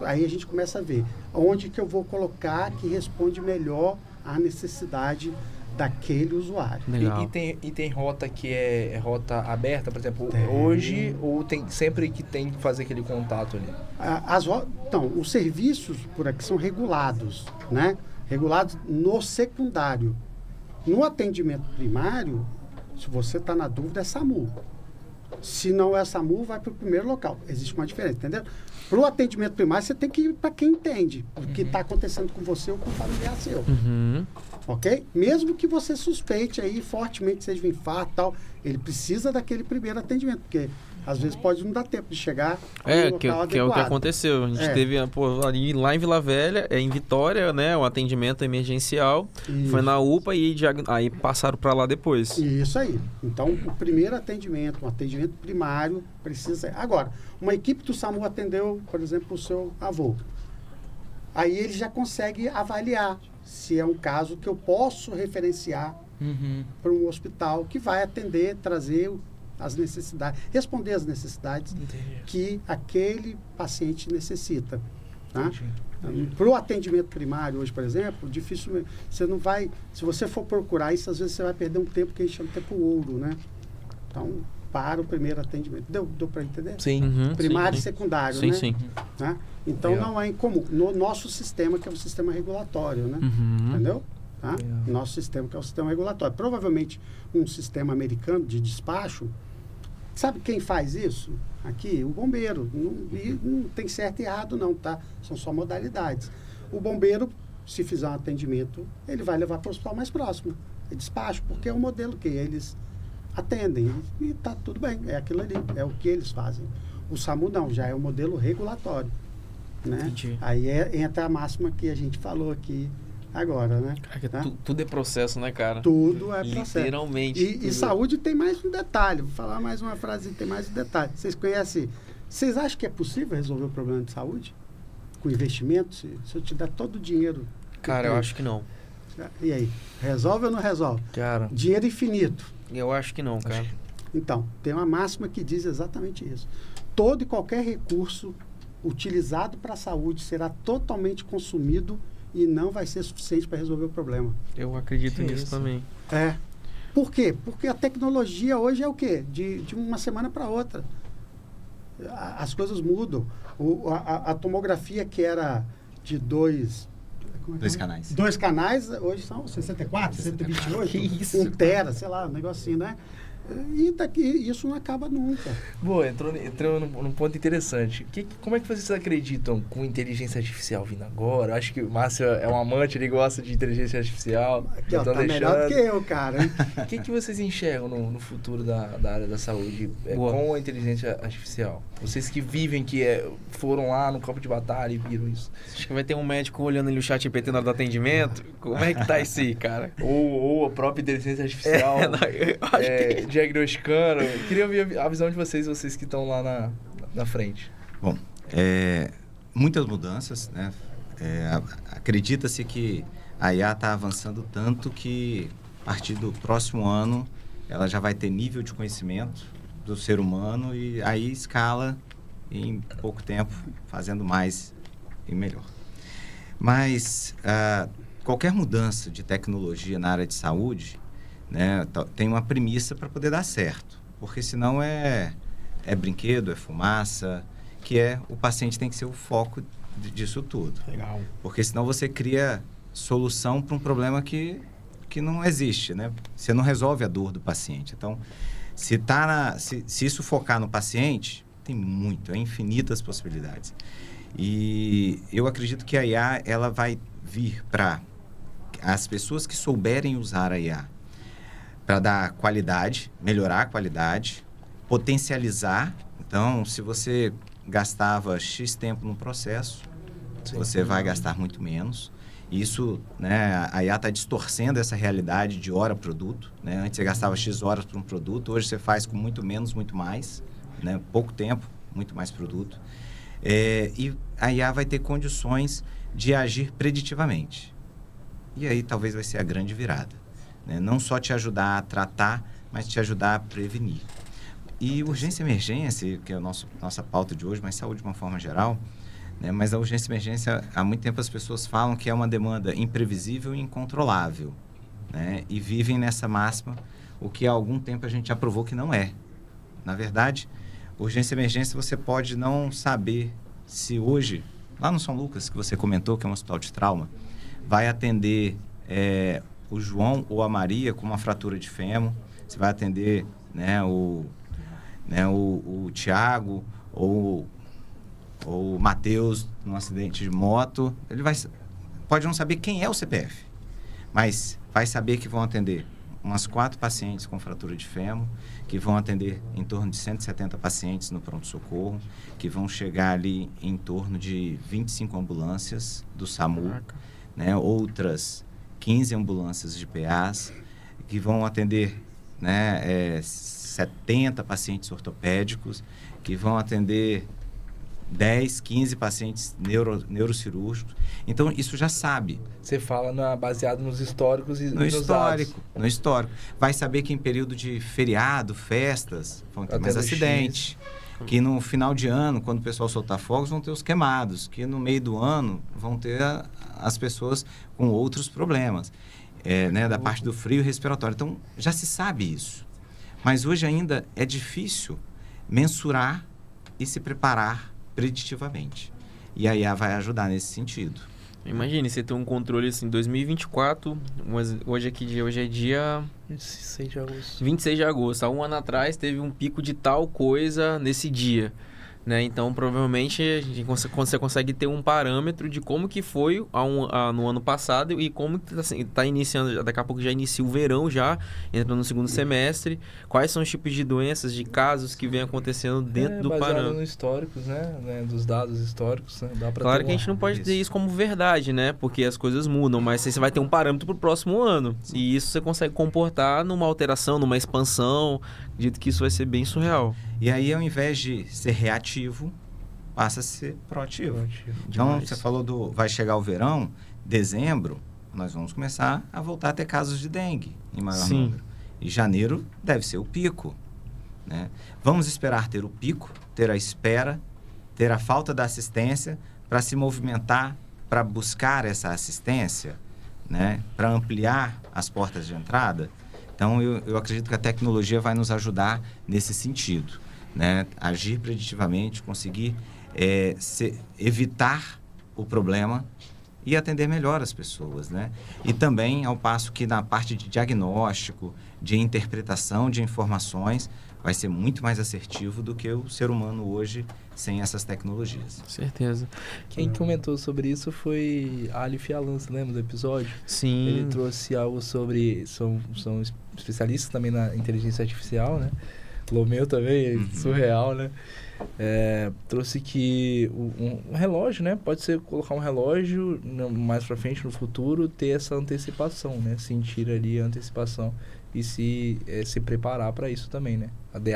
[SPEAKER 4] aí a gente começa a ver onde que eu vou colocar que responde melhor à necessidade daquele usuário.
[SPEAKER 1] E tem rota que é rota aberta, por exemplo, hoje, ou tem sempre que tem que fazer aquele contato ali?
[SPEAKER 4] Então, os serviços por aqui são regulados, né? Regulados no secundário. No atendimento primário, se você está na dúvida, é SAMU. Se não é SAMU, vai para o primeiro local. Existe uma diferença, entendeu? Para o atendimento primário, você tem que ir para quem entende o que está acontecendo com você ou com o familiar seu. Ok? Mesmo que você suspeite aí fortemente seja um infarto e tal, ele precisa daquele primeiro atendimento, porque às vezes pode não dar tempo de chegar no local
[SPEAKER 2] que é o que aconteceu. A gente teve ali lá em Vila Velha, em Vitória, né, um atendimento emergencial. Isso. Foi na UPA e aí passaram para lá depois.
[SPEAKER 4] Isso aí. Então, o primeiro atendimento, um atendimento primário, precisa... Agora, uma equipe do SAMU atendeu, por exemplo, o seu avô. Aí ele já consegue avaliar se é um caso que eu posso referenciar para um hospital que vai atender, trazer as necessidades, responder às necessidades que aquele paciente necessita. Tá? Para o atendimento primário hoje, por exemplo, dificilmente, você não vai, se você for procurar isso, às vezes você vai perder um tempo que a gente chama de tempo ouro, né? Então, para o primeiro atendimento. Deu para entender?
[SPEAKER 1] Sim.
[SPEAKER 4] Primário
[SPEAKER 2] sim.
[SPEAKER 4] e secundário,
[SPEAKER 2] sim,
[SPEAKER 4] né?
[SPEAKER 2] Sim.
[SPEAKER 4] Tá? Então, não é incomum. No nosso sistema, que é o sistema regulatório, né? Entendeu? Tá? Nosso sistema, que é o sistema regulatório. Provavelmente, um sistema americano de despacho, sabe quem faz isso? Aqui, o bombeiro. Não tem certo e errado, não, tá? São só modalidades. O bombeiro, se fizer um atendimento, ele vai levar para o hospital mais próximo. É despacho, porque é um modelo que eles atendem. E tá tudo bem, é aquilo ali, é o que eles fazem. O SAMU não, já é um modelo regulatório. Né? Aí entra a máxima que a gente falou aqui agora, né?
[SPEAKER 2] Tá? Tudo é processo, né, cara?
[SPEAKER 4] Tudo é processo.
[SPEAKER 2] Literalmente.
[SPEAKER 4] E saúde tem mais um detalhe. Vou falar mais uma frase, tem mais um detalhe. Vocês acham que é possível resolver o problema de saúde? Com investimento? Se eu te der todo o dinheiro...
[SPEAKER 2] Cara, eu acho que não.
[SPEAKER 4] E aí? Resolve ou não resolve?
[SPEAKER 1] Cara...
[SPEAKER 4] Dinheiro infinito.
[SPEAKER 2] Eu acho que não, cara.
[SPEAKER 4] Então, tem uma máxima que diz exatamente isso. Todo e qualquer recurso utilizado para a saúde será totalmente consumido e não vai ser suficiente para resolver o problema.
[SPEAKER 2] Eu acredito nisso também.
[SPEAKER 4] Por quê? Porque a tecnologia hoje é o quê? De uma semana para outra. As coisas mudam. A tomografia que era de dois
[SPEAKER 3] canais.
[SPEAKER 4] 2 canais, hoje são 64, 128,
[SPEAKER 2] que isso?
[SPEAKER 4] 1 tera, sei lá, um negocinho, né? E daqui, isso não acaba nunca.
[SPEAKER 1] Boa, entrou num ponto interessante. Como é que vocês acreditam com inteligência artificial vindo agora? Acho que o Márcio é um amante, ele gosta de inteligência artificial.
[SPEAKER 4] Aqui, ó, tá melhor do que eu, cara.
[SPEAKER 1] O que vocês enxergam no futuro da área da saúde com a inteligência artificial? Vocês que vivem, foram lá no campo de batalha e viram isso.
[SPEAKER 2] Acho que vai ter um médico olhando ali o chat GPT na hora do atendimento. Como é que tá isso aí, cara?
[SPEAKER 1] Ou a própria inteligência artificial. Diagnosticando. Queria ouvir a visão de vocês que estão lá na frente.
[SPEAKER 3] Bom, muitas mudanças, né? Acredita-se que a IA está avançando tanto que a partir do próximo ano ela já vai ter nível de conhecimento do ser humano e aí escala em pouco tempo, fazendo mais e melhor. Mas qualquer mudança de tecnologia na área de saúde, né, tem uma premissa para poder dar certo, porque senão é brinquedo, é fumaça, o paciente tem que ser o foco disso tudo.
[SPEAKER 1] Legal.
[SPEAKER 3] Porque senão você cria solução para um problema que não existe, né? Você não resolve a dor do paciente. Então, se isso focar no paciente, tem infinitas possibilidades. E eu acredito que a IA ela vai vir para as pessoas que souberem usar a IA para dar qualidade, melhorar a qualidade, potencializar. Então, se você gastava X tempo no processo, você vai gastar muito menos. Isso, né, a IA está distorcendo essa realidade de hora-produto. Né? Antes você gastava X horas para um produto, hoje você faz com muito menos, muito mais. Né? Pouco tempo, muito mais produto. E a IA vai ter condições de agir preditivamente. E aí talvez vai ser a grande virada. Né? Não só te ajudar a tratar, mas te ajudar a prevenir. E urgência e emergência, que é a nossa pauta de hoje, mas saúde de uma forma geral, né? Mas a urgência e emergência, há muito tempo as pessoas falam que é uma demanda imprevisível e incontrolável. Né? E vivem nessa máxima, o que há algum tempo a gente já provou que não é. Na verdade, urgência e emergência você pode não saber se hoje, lá no São Lucas, que você comentou, que é um hospital de trauma, vai atender o João ou a Maria com uma fratura de fêmur, você vai atender, né, o Tiago ou o Matheus num acidente de moto. Ele pode não saber quem é o CPF, mas vai saber que vão atender umas 4 pacientes com fratura de fêmur, que vão atender em torno de 170 pacientes no pronto-socorro, que vão chegar ali em torno de 25 ambulâncias do SAMU, né, outras 15 ambulâncias de PAs, que vão atender, né, 70 pacientes ortopédicos, que vão atender 10, 15 pacientes neurocirúrgicos. Então, isso já sabe.
[SPEAKER 1] Você fala baseado nos históricos e nos dados.
[SPEAKER 3] No histórico. Vai saber que em período de feriado, festas, vão ter mais acidente. Que no final de ano, quando o pessoal soltar fogos, vão ter os queimados. Que no meio do ano, vão ter as pessoas com outros problemas. Né, da parte do frio respiratório. Então, já se sabe isso. Mas hoje ainda é difícil mensurar e se preparar preditivamente. E a IA vai ajudar nesse sentido.
[SPEAKER 2] Imagine, você ter um controle assim, 2024, hoje é dia
[SPEAKER 1] 26 de agosto.
[SPEAKER 2] 26 de agosto. Há um ano atrás teve um pico de tal coisa nesse dia. Né? Então, provavelmente, você consegue ter um parâmetro de como que foi no ano passado e como está iniciando, daqui a pouco já inicia o verão, já entra no segundo semestre. Quais são os tipos de doenças, de casos que vem acontecendo dentro do parâmetro.
[SPEAKER 1] Nos históricos, né? Dos dados históricos, né? Dá pra
[SPEAKER 2] claro que a gente não pode ter isso como verdade, né? Porque as coisas mudam, mas você vai ter um parâmetro para o próximo ano. Sim. E isso você consegue comportar numa alteração, numa expansão. Acredito que isso vai ser bem surreal.
[SPEAKER 3] E aí, ao invés de ser reativo, passa a ser proativo. Então, você falou vai chegar o verão, dezembro, nós vamos começar a voltar a ter casos de dengue em maior número. E janeiro deve ser o pico. Né? Vamos esperar ter o pico, ter a espera, ter a falta da assistência para se movimentar, para buscar essa assistência, né? Para ampliar as portas de entrada. Então, eu acredito que a tecnologia vai nos ajudar nesse sentido. Né? Agir preditivamente, conseguir evitar o problema e atender melhor as pessoas. Né? E também, ao passo que na parte de diagnóstico, de interpretação de informações, vai ser muito mais assertivo do que o ser humano hoje sem essas tecnologias.
[SPEAKER 2] Certeza.
[SPEAKER 1] Quem comentou sobre isso foi Alif Alan, você lembra do episódio?
[SPEAKER 2] Sim.
[SPEAKER 1] Ele trouxe algo sobre... São especialistas também na inteligência artificial, né? Lomeu também, surreal, né? Trouxe que um relógio, né? Pode ser colocar um relógio mais pra frente, no futuro, ter essa antecipação, né? Sentir ali a antecipação e se preparar para isso também, né?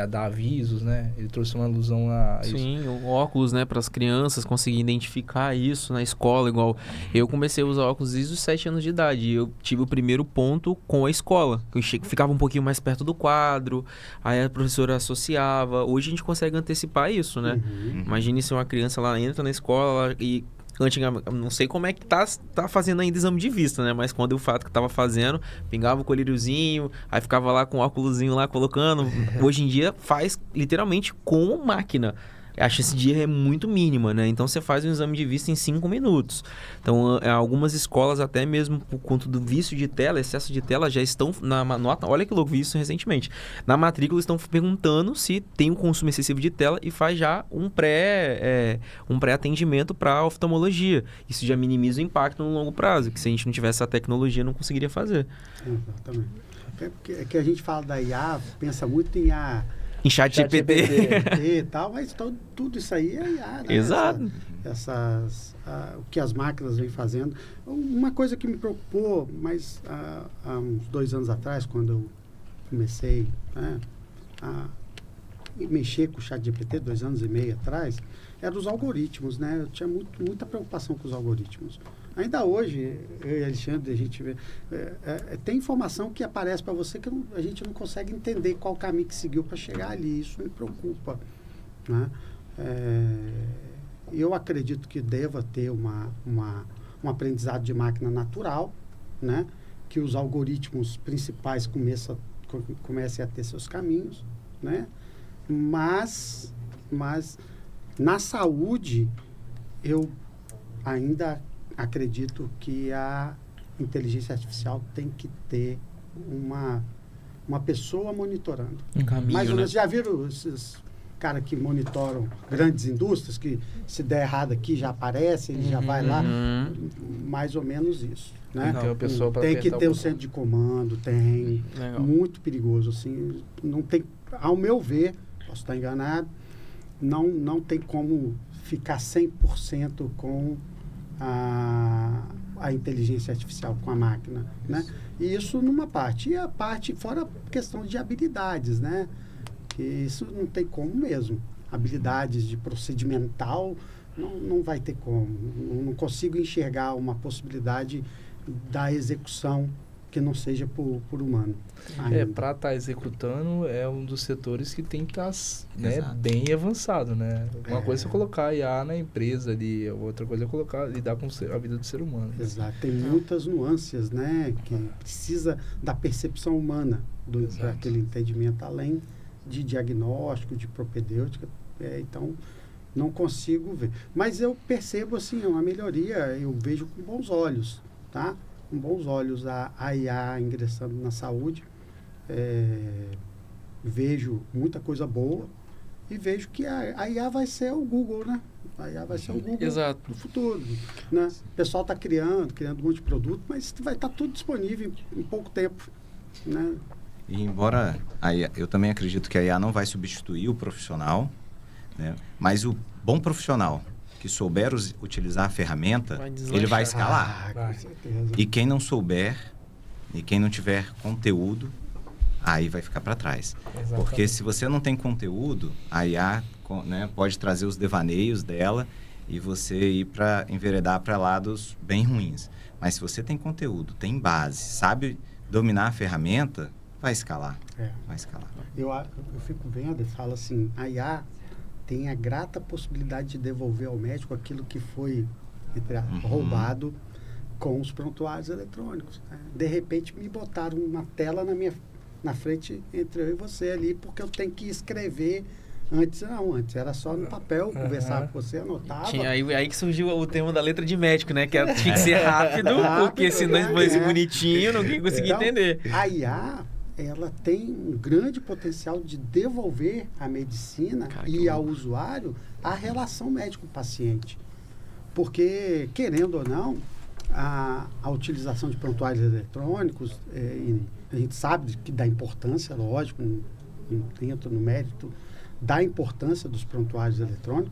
[SPEAKER 1] Dar avisos, né? Ele trouxe uma alusão a isso.
[SPEAKER 2] Sim, o óculos, né? Para as crianças conseguirem identificar isso na escola, igual eu comecei a usar óculos desde os 7 anos de idade e eu tive o primeiro ponto com a escola. Eu ficava um pouquinho mais perto do quadro, aí a professora associava. Hoje a gente consegue antecipar isso, né? Imagine se uma criança lá entra na escola e... Antigamente, não sei como é que tá fazendo ainda exame de vista, né? Mas quando eu fato que tava fazendo, pingava o colíriozinho, aí ficava lá com o óculosinho lá colocando. Hoje em dia faz literalmente com máquina. A chance de erro é muito mínima, né? Então, você faz um exame de vista em 5 minutos. Então, algumas escolas, até mesmo por conta do vício de tela, excesso de tela, já estão na nota. Olha que louco, vi isso recentemente. Na matrícula, estão perguntando se tem um consumo excessivo de tela e faz já um pré-atendimento para oftalmologia. Isso já minimiza o impacto no longo prazo, que se a gente não tivesse essa tecnologia, não conseguiria fazer.
[SPEAKER 4] Exatamente. É que a gente fala da IA, pensa muito em
[SPEAKER 2] Em chat GPT.
[SPEAKER 4] E tal, mas tudo isso aí é IA, né?
[SPEAKER 2] Exato.
[SPEAKER 4] O que as máquinas vêm fazendo. Uma coisa que me preocupou, mas há uns 2 anos atrás, quando eu comecei, né, a mexer com o chat GPT, 2 anos e meio atrás, era os algoritmos, né? Eu tinha muita preocupação com os algoritmos. Ainda hoje, eu e Alexandre, a gente vê... tem informação que aparece para você que a gente não consegue entender qual caminho que seguiu para chegar ali. Isso me preocupa, né? Eu acredito que deva ter um aprendizado de máquina natural, né? Que os algoritmos principais comecem a ter seus caminhos, né? Mas na saúde, eu ainda acredito que a inteligência artificial tem que ter uma pessoa monitorando.
[SPEAKER 2] Um caminho,
[SPEAKER 4] Mais ou menos,
[SPEAKER 2] né?
[SPEAKER 4] já viram esses caras que monitoram grandes indústrias, que se der errado aqui já aparece, ele já vai lá. Mais ou menos isso. Né?
[SPEAKER 1] Tem que ter uma pessoa pra
[SPEAKER 4] tem que
[SPEAKER 1] apertar
[SPEAKER 4] ter
[SPEAKER 1] o
[SPEAKER 4] um centro de comando, tem.
[SPEAKER 2] Legal.
[SPEAKER 4] Muito perigoso, assim. Não tem, ao meu ver, posso estar enganado, não tem como ficar 100% com a inteligência artificial, com a máquina, né? E isso numa parte. E a parte, fora a questão de habilidades, né? Que isso não tem como mesmo. Habilidades de procedimental, não vai ter como. Não consigo enxergar uma possibilidade da execução que não seja por humano.
[SPEAKER 1] Para estar executando é um dos setores que tem que estar, né,
[SPEAKER 3] Exato.
[SPEAKER 1] bem avançado, né? Uma coisa é colocar IA na empresa ali, outra coisa é lidar com a vida do ser humano.
[SPEAKER 4] Exato. Tem muitas nuances, né? Que precisa da percepção humana daquele entendimento, além de diagnóstico, de propedêutica. Então, não consigo ver. Mas eu percebo, assim, uma melhoria, eu vejo com bons olhos, tá? Com bons olhos a IA ingressando na saúde. Vejo muita coisa boa e vejo que a IA vai ser o Google, né? A IA vai ser o Google
[SPEAKER 2] Exato.
[SPEAKER 4] do futuro, né? O pessoal está criando um monte de produto, mas vai estar tudo disponível em pouco tempo, né?
[SPEAKER 3] E embora eu também acredito que a IA não vai substituir o profissional, né? Mas o bom profissional que souber utilizar a ferramenta, ele vai escalar.
[SPEAKER 4] Com certeza.
[SPEAKER 3] E quem não souber, e quem não tiver conteúdo, aí vai ficar para trás.
[SPEAKER 1] Exatamente.
[SPEAKER 3] Porque se você não tem conteúdo, a IA, né, pode trazer os devaneios dela e você enveredar para lados bem ruins. Mas se você tem conteúdo, tem base, sabe dominar a ferramenta, vai escalar. Vai escalar.
[SPEAKER 4] Eu fico vendo e falo assim, a IA tem a grata possibilidade de devolver ao médico aquilo que foi roubado com os prontuários eletrônicos, né? De repente me botaram uma tela na frente entre eu e você ali, porque eu tenho que escrever. Antes era só no papel, conversava com você, anotava.
[SPEAKER 2] Aí que surgiu o termo da letra de médico, né? Que tinha que ser rápido, porque senão se fosse bonitinho, ninguém conseguia entender.
[SPEAKER 4] A IA, ela tem um grande potencial de devolver à medicina e ao usuário a relação médico-paciente. Porque, querendo ou não, a utilização de prontuários eletrônicos, a gente sabe que dá importância, lógico, não entro no mérito da importância dos prontuários eletrônicos,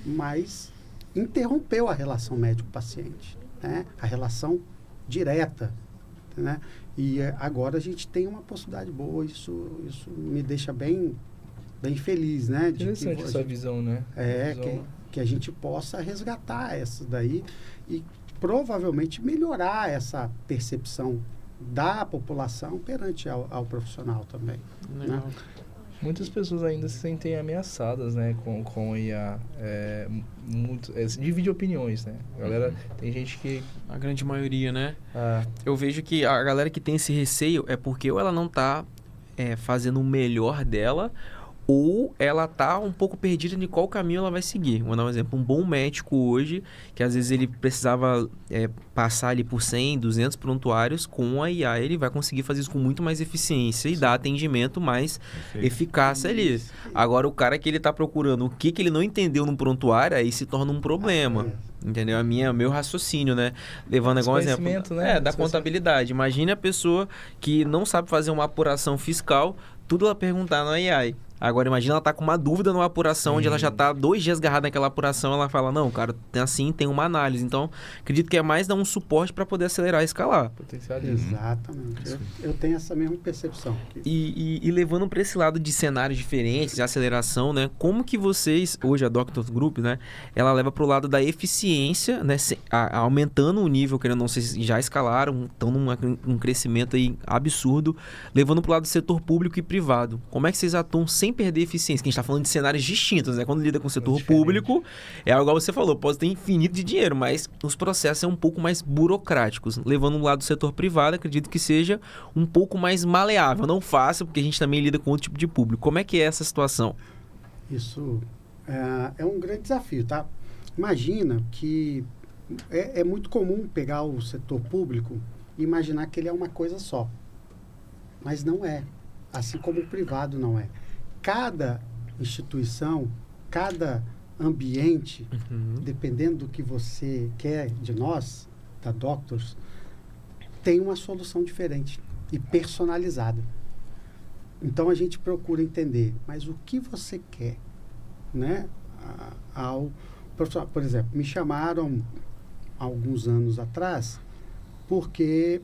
[SPEAKER 4] mas interrompeu a relação médico-paciente, né? A relação direta, né? E agora a gente tem uma possibilidade boa, isso me deixa bem feliz, né?
[SPEAKER 1] Interessante essa visão, né?
[SPEAKER 4] Que a gente possa resgatar essa daí e provavelmente melhorar essa percepção da população perante ao profissional também. Né?
[SPEAKER 1] Muitas pessoas ainda se sentem ameaçadas, né, com IA. Divide opiniões, né? Galera, tem gente que...
[SPEAKER 2] A grande maioria, né? Eu vejo que a galera que tem esse receio é porque ou ela não tá fazendo o melhor dela, ou ela tá um pouco perdida de qual caminho ela vai seguir. Vou dar um exemplo. Um bom médico hoje, que às vezes ele precisava passar ali por 100, 200 prontuários, com a IA ele vai conseguir fazer isso com muito mais eficiência e dar atendimento mais eficaz ali. Agora, o cara que ele tá procurando o que ele não entendeu no prontuário, aí se torna um problema. Entendeu? Meu raciocínio, né? Levando igual um exemplo,
[SPEAKER 1] né?
[SPEAKER 2] Da contabilidade. Imagine a pessoa que não sabe fazer uma apuração fiscal, tudo ela perguntar no AI. Agora, imagina ela tá com uma dúvida numa apuração, onde ela já tá 2 dias agarrada naquela apuração, ela fala, não, cara, tem uma análise. Então, acredito que é mais dar um suporte para poder acelerar e escalar.
[SPEAKER 1] Potencializa.
[SPEAKER 4] Exatamente. Eu tenho essa mesma percepção.
[SPEAKER 2] E levando para esse lado de cenários diferentes, de aceleração, né? Como que vocês, hoje a Doctors Group, né? Ela leva para o lado da eficiência, né? Aumentando o nível, querendo não sei se já escalaram, estão num crescimento aí absurdo, levando para o lado do setor público e privado. Como é que vocês atuam sem perder eficiência? Que a gente está falando de cenários distintos, né? Quando lida com o setor público, é algo igual você falou, pode ter infinito de dinheiro, mas os processos são um pouco mais burocráticos. Levando o lado do setor privado, acredito que seja um pouco mais maleável. Não fácil, porque a gente também lida com outro tipo de público. Como é que é essa situação?
[SPEAKER 4] Isso é um grande desafio, tá? Imagina que é muito comum pegar o setor público e imaginar que ele é uma coisa só. Mas não é. Assim como o privado não é. Cada instituição, cada ambiente, dependendo do que você quer de nós, da Doctors, tem uma solução diferente e personalizada. Então a gente procura entender, mas o que você quer, né? Por exemplo, me chamaram alguns anos atrás porque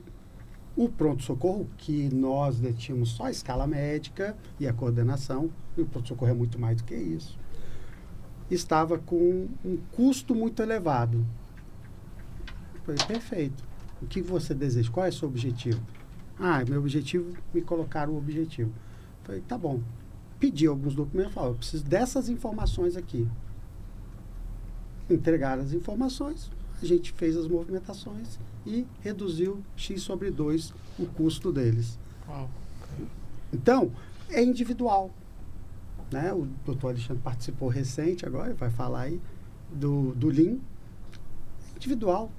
[SPEAKER 4] o pronto-socorro, que nós detínhamos só a escala médica e a coordenação, e o pronto-socorro é muito mais do que isso, estava com um custo muito elevado. Eu falei, perfeito. O que você deseja? Qual é o seu objetivo? Meu objetivo, me colocaram o objetivo. Eu falei, tá bom. Pedi alguns documentos, falei, eu preciso dessas informações aqui. Entregaram as informações, a gente fez as movimentações e reduziu X/2 o custo deles.
[SPEAKER 1] Uau.
[SPEAKER 4] Então, é individual. Né? O doutor Alexandre participou recente agora, vai falar aí do Lean. Individual.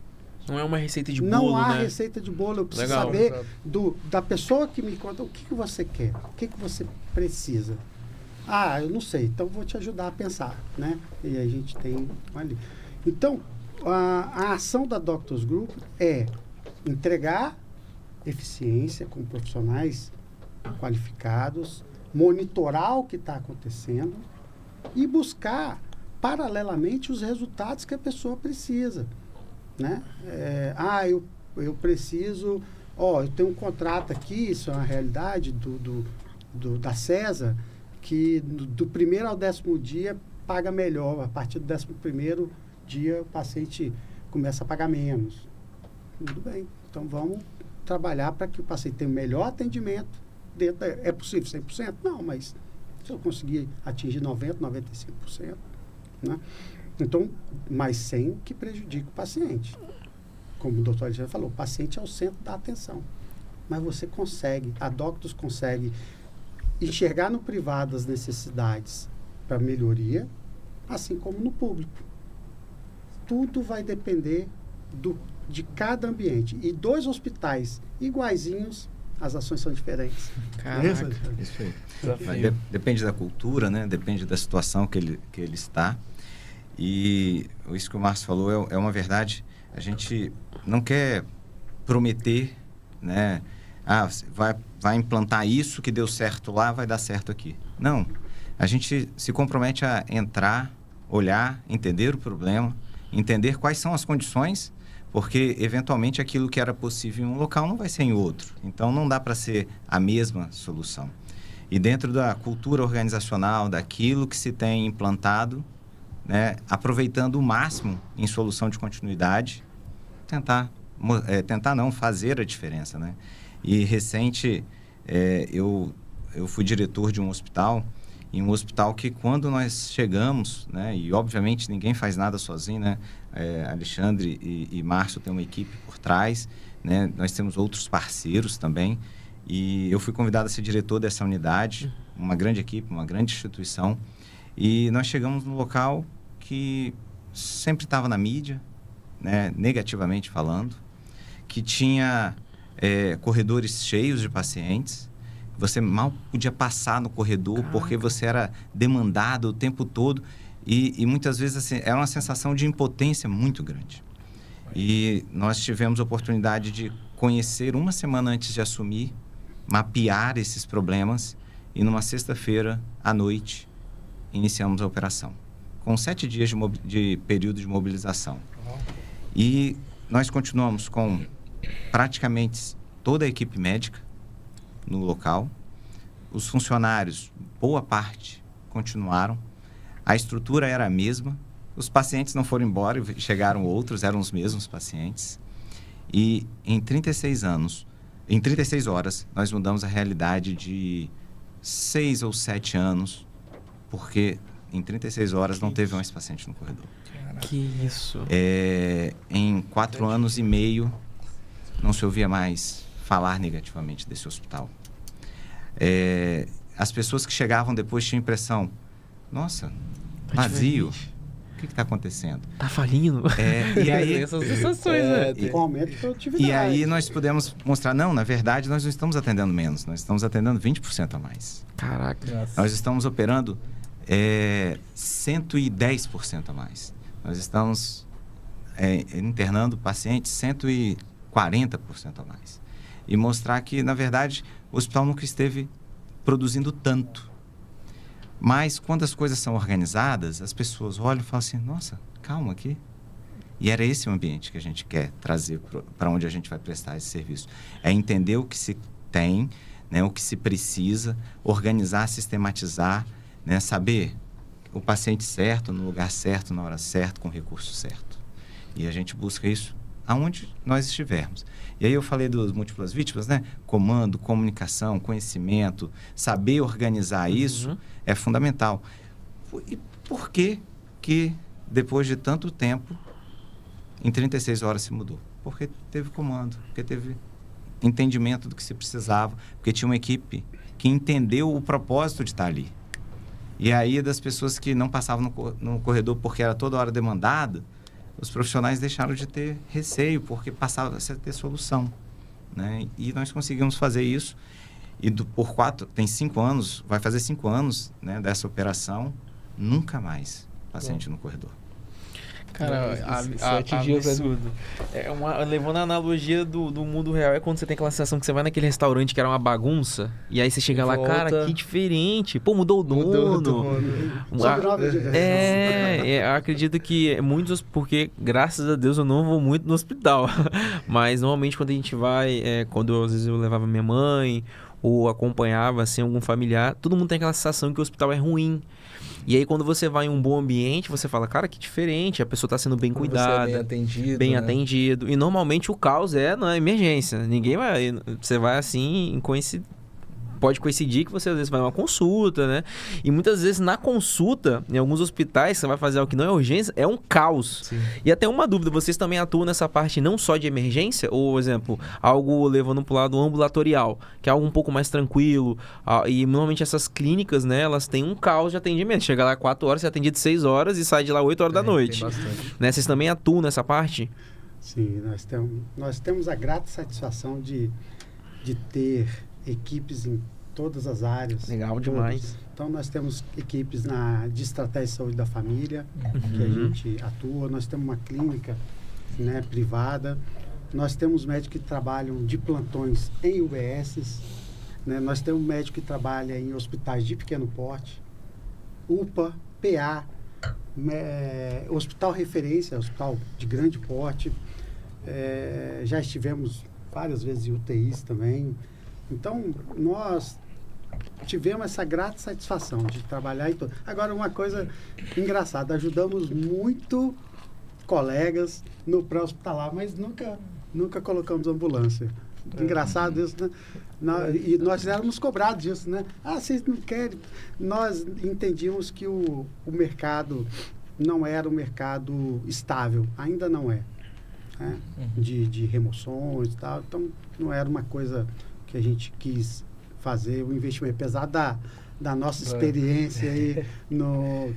[SPEAKER 2] Não é uma receita de bolo,
[SPEAKER 4] Não há
[SPEAKER 2] né?
[SPEAKER 4] receita de bolo. Eu preciso
[SPEAKER 2] Legal.
[SPEAKER 4] saber da pessoa que me conta o que você quer, o que você precisa. Eu não sei, então vou te ajudar a pensar, né? E a gente tem ali. Então, a ação da Doctors Group é entregar eficiência com profissionais qualificados, monitorar o que está acontecendo e buscar, paralelamente, os resultados que a pessoa precisa. Né? Eu preciso... eu tenho um contrato aqui, isso é uma realidade da CESA, que do 1º ao 10º dia paga melhor. A partir do 11º dia, o paciente começa a pagar menos. Tudo bem. Então, vamos trabalhar para que o paciente tenha o melhor atendimento. É possível 100%? Não, mas se eu conseguir atingir 90%, 95%, né? Então, mas sem que prejudique o paciente. Como o doutor Alexandre falou, o paciente é o centro da atenção. Mas você consegue, a Doctors consegue enxergar no privado as necessidades para melhoria, assim como no público. Tudo vai depender de cada ambiente. E 2 hospitais iguaizinhos, as ações são diferentes.
[SPEAKER 2] Caraca.
[SPEAKER 3] Isso aí. Depende da cultura, né? Depende da situação que ele está. E isso que o Márcio falou é uma verdade. A gente não quer prometer, né? Vai implantar isso que deu certo lá, vai dar certo aqui. Não. A gente se compromete a entrar, olhar, entender o problema, entender quais são as condições, porque, eventualmente, aquilo que era possível em um local não vai ser em outro. Então, não dá para ser a mesma solução. E dentro da cultura organizacional, daquilo que se tem implantado, né, aproveitando o máximo em solução de continuidade, fazer a diferença, né? E recente, eu fui diretor de um hospital, em um hospital que quando nós chegamos, né, e obviamente ninguém faz nada sozinho, né? Alexandre e Márcio têm uma equipe por trás, né? Nós temos outros parceiros também, e eu fui convidado a ser diretor dessa unidade, uma grande equipe, uma grande instituição, e nós chegamos num local que sempre estava na mídia, né, negativamente falando, que tinha corredores cheios de pacientes, você mal podia passar no corredor. Caraca. Porque você era demandado o tempo todo e muitas vezes assim, era uma sensação de impotência muito grande. E nós tivemos a oportunidade de conhecer uma semana antes de assumir, mapear esses problemas e numa sexta-feira à noite iniciamos a operação, com 7 dias de período de mobilização. E nós continuamos com praticamente toda a equipe médica no local. Os funcionários, boa parte, continuaram. A estrutura era a mesma. Os pacientes não foram embora, chegaram outros, eram os mesmos pacientes. E em 36 horas, nós mudamos a realidade de 6 ou 7 anos, porque em 36 horas não teve mais paciente no corredor.
[SPEAKER 2] Que isso?
[SPEAKER 3] Em 4 anos e meio, não se ouvia mais falar negativamente desse hospital. As pessoas que chegavam depois tinham a impressão, nossa, vazio, o que está acontecendo?
[SPEAKER 2] Tá falindo.
[SPEAKER 3] E aí,
[SPEAKER 2] essas sensações, né?
[SPEAKER 4] Com aumento de produtividade.
[SPEAKER 3] E aí nós pudemos mostrar, não, na verdade nós não estamos atendendo menos, nós estamos atendendo 20% a mais.
[SPEAKER 2] Caraca.
[SPEAKER 1] Nossa.
[SPEAKER 3] Nós estamos operando 110% a mais. Nós estamos internando pacientes 140% a mais. E mostrar que, na verdade, o hospital nunca esteve produzindo tanto. Mas, quando as coisas são organizadas, as pessoas olham e falam assim, nossa, calma aqui. E era esse o ambiente que a gente quer trazer para onde a gente vai prestar esse serviço. É entender o que se tem, né, o que se precisa, organizar, sistematizar, né, saber o paciente certo, no lugar certo, na hora certa, com o recurso certo. E a gente busca isso aonde nós estivermos. E aí eu falei dos múltiplas vítimas, né? Comando, comunicação, conhecimento, saber organizar isso é fundamental. E por que depois de tanto tempo, em 36 horas se mudou? Porque teve comando, porque teve entendimento do que se precisava, porque tinha uma equipe que entendeu o propósito de estar ali. E aí, das pessoas que não passavam no corredor porque era toda hora demandada, os profissionais deixaram de ter receio, porque passava a ter solução, né? E nós conseguimos fazer isso. E tem 5 anos, vai fazer 5 anos, né, dessa operação, nunca mais paciente no corredor.
[SPEAKER 2] Cara,
[SPEAKER 1] 7 dias
[SPEAKER 2] absurdo. Levando a analogia do mundo real, é quando você tem aquela sensação que você vai naquele restaurante que era uma bagunça, e aí você chega lá, cara, que diferente. Pô, mudou o dono. Acredito que muitos, porque graças a Deus eu não vou muito no hospital. Mas normalmente quando a gente vai, quando às vezes eu levava minha mãe, ou acompanhava assim, algum familiar, todo mundo tem aquela sensação que o hospital é ruim. E aí, quando você vai em um bom ambiente, você fala, cara, que diferente, a pessoa está sendo bem cuidada.
[SPEAKER 1] Você é
[SPEAKER 2] bem atendido. E normalmente o caos na emergência. Ninguém vai... Você vai assim, pode coincidir que você às vezes vai a uma consulta, né? E muitas vezes na consulta, em alguns hospitais, você vai fazer algo que não é urgência, é um caos.
[SPEAKER 1] Sim.
[SPEAKER 2] E até uma dúvida, vocês também atuam nessa parte não só de emergência, ou, por exemplo, algo levando para o lado ambulatorial, que é algo um pouco mais tranquilo, e normalmente essas clínicas, né, elas têm um caos de atendimento. Chega lá 4 horas, você é atendido 6 horas e sai de lá 8 horas da noite.
[SPEAKER 1] Tem bastante.
[SPEAKER 2] Né? Vocês também atuam nessa parte?
[SPEAKER 4] Sim, nós temos a grata satisfação de ter equipes em todas as áreas.
[SPEAKER 2] Legal demais.
[SPEAKER 4] Então, nós temos equipes de estratégia de saúde da família, que a gente atua. Nós temos uma clínica, né, privada. Nós temos médicos que trabalham de plantões em UBSs. Né? Nós temos médico que trabalha em hospitais de pequeno porte, UPA, PA, hospital referência, hospital de grande porte. Já estivemos várias vezes em UTIs também. Então, nós tivemos essa grata satisfação de trabalhar em todo. Agora, uma coisa engraçada, ajudamos muito colegas no pré-hospitalar, mas nunca colocamos ambulância. Engraçado isso, né? E nós éramos cobrados disso, né? Vocês não querem. Nós entendíamos que o mercado não era um mercado estável, ainda não é. Né? De remoções e tal. Então, não era uma coisa que a gente quis fazer o investimento, apesar da nossa experiência aí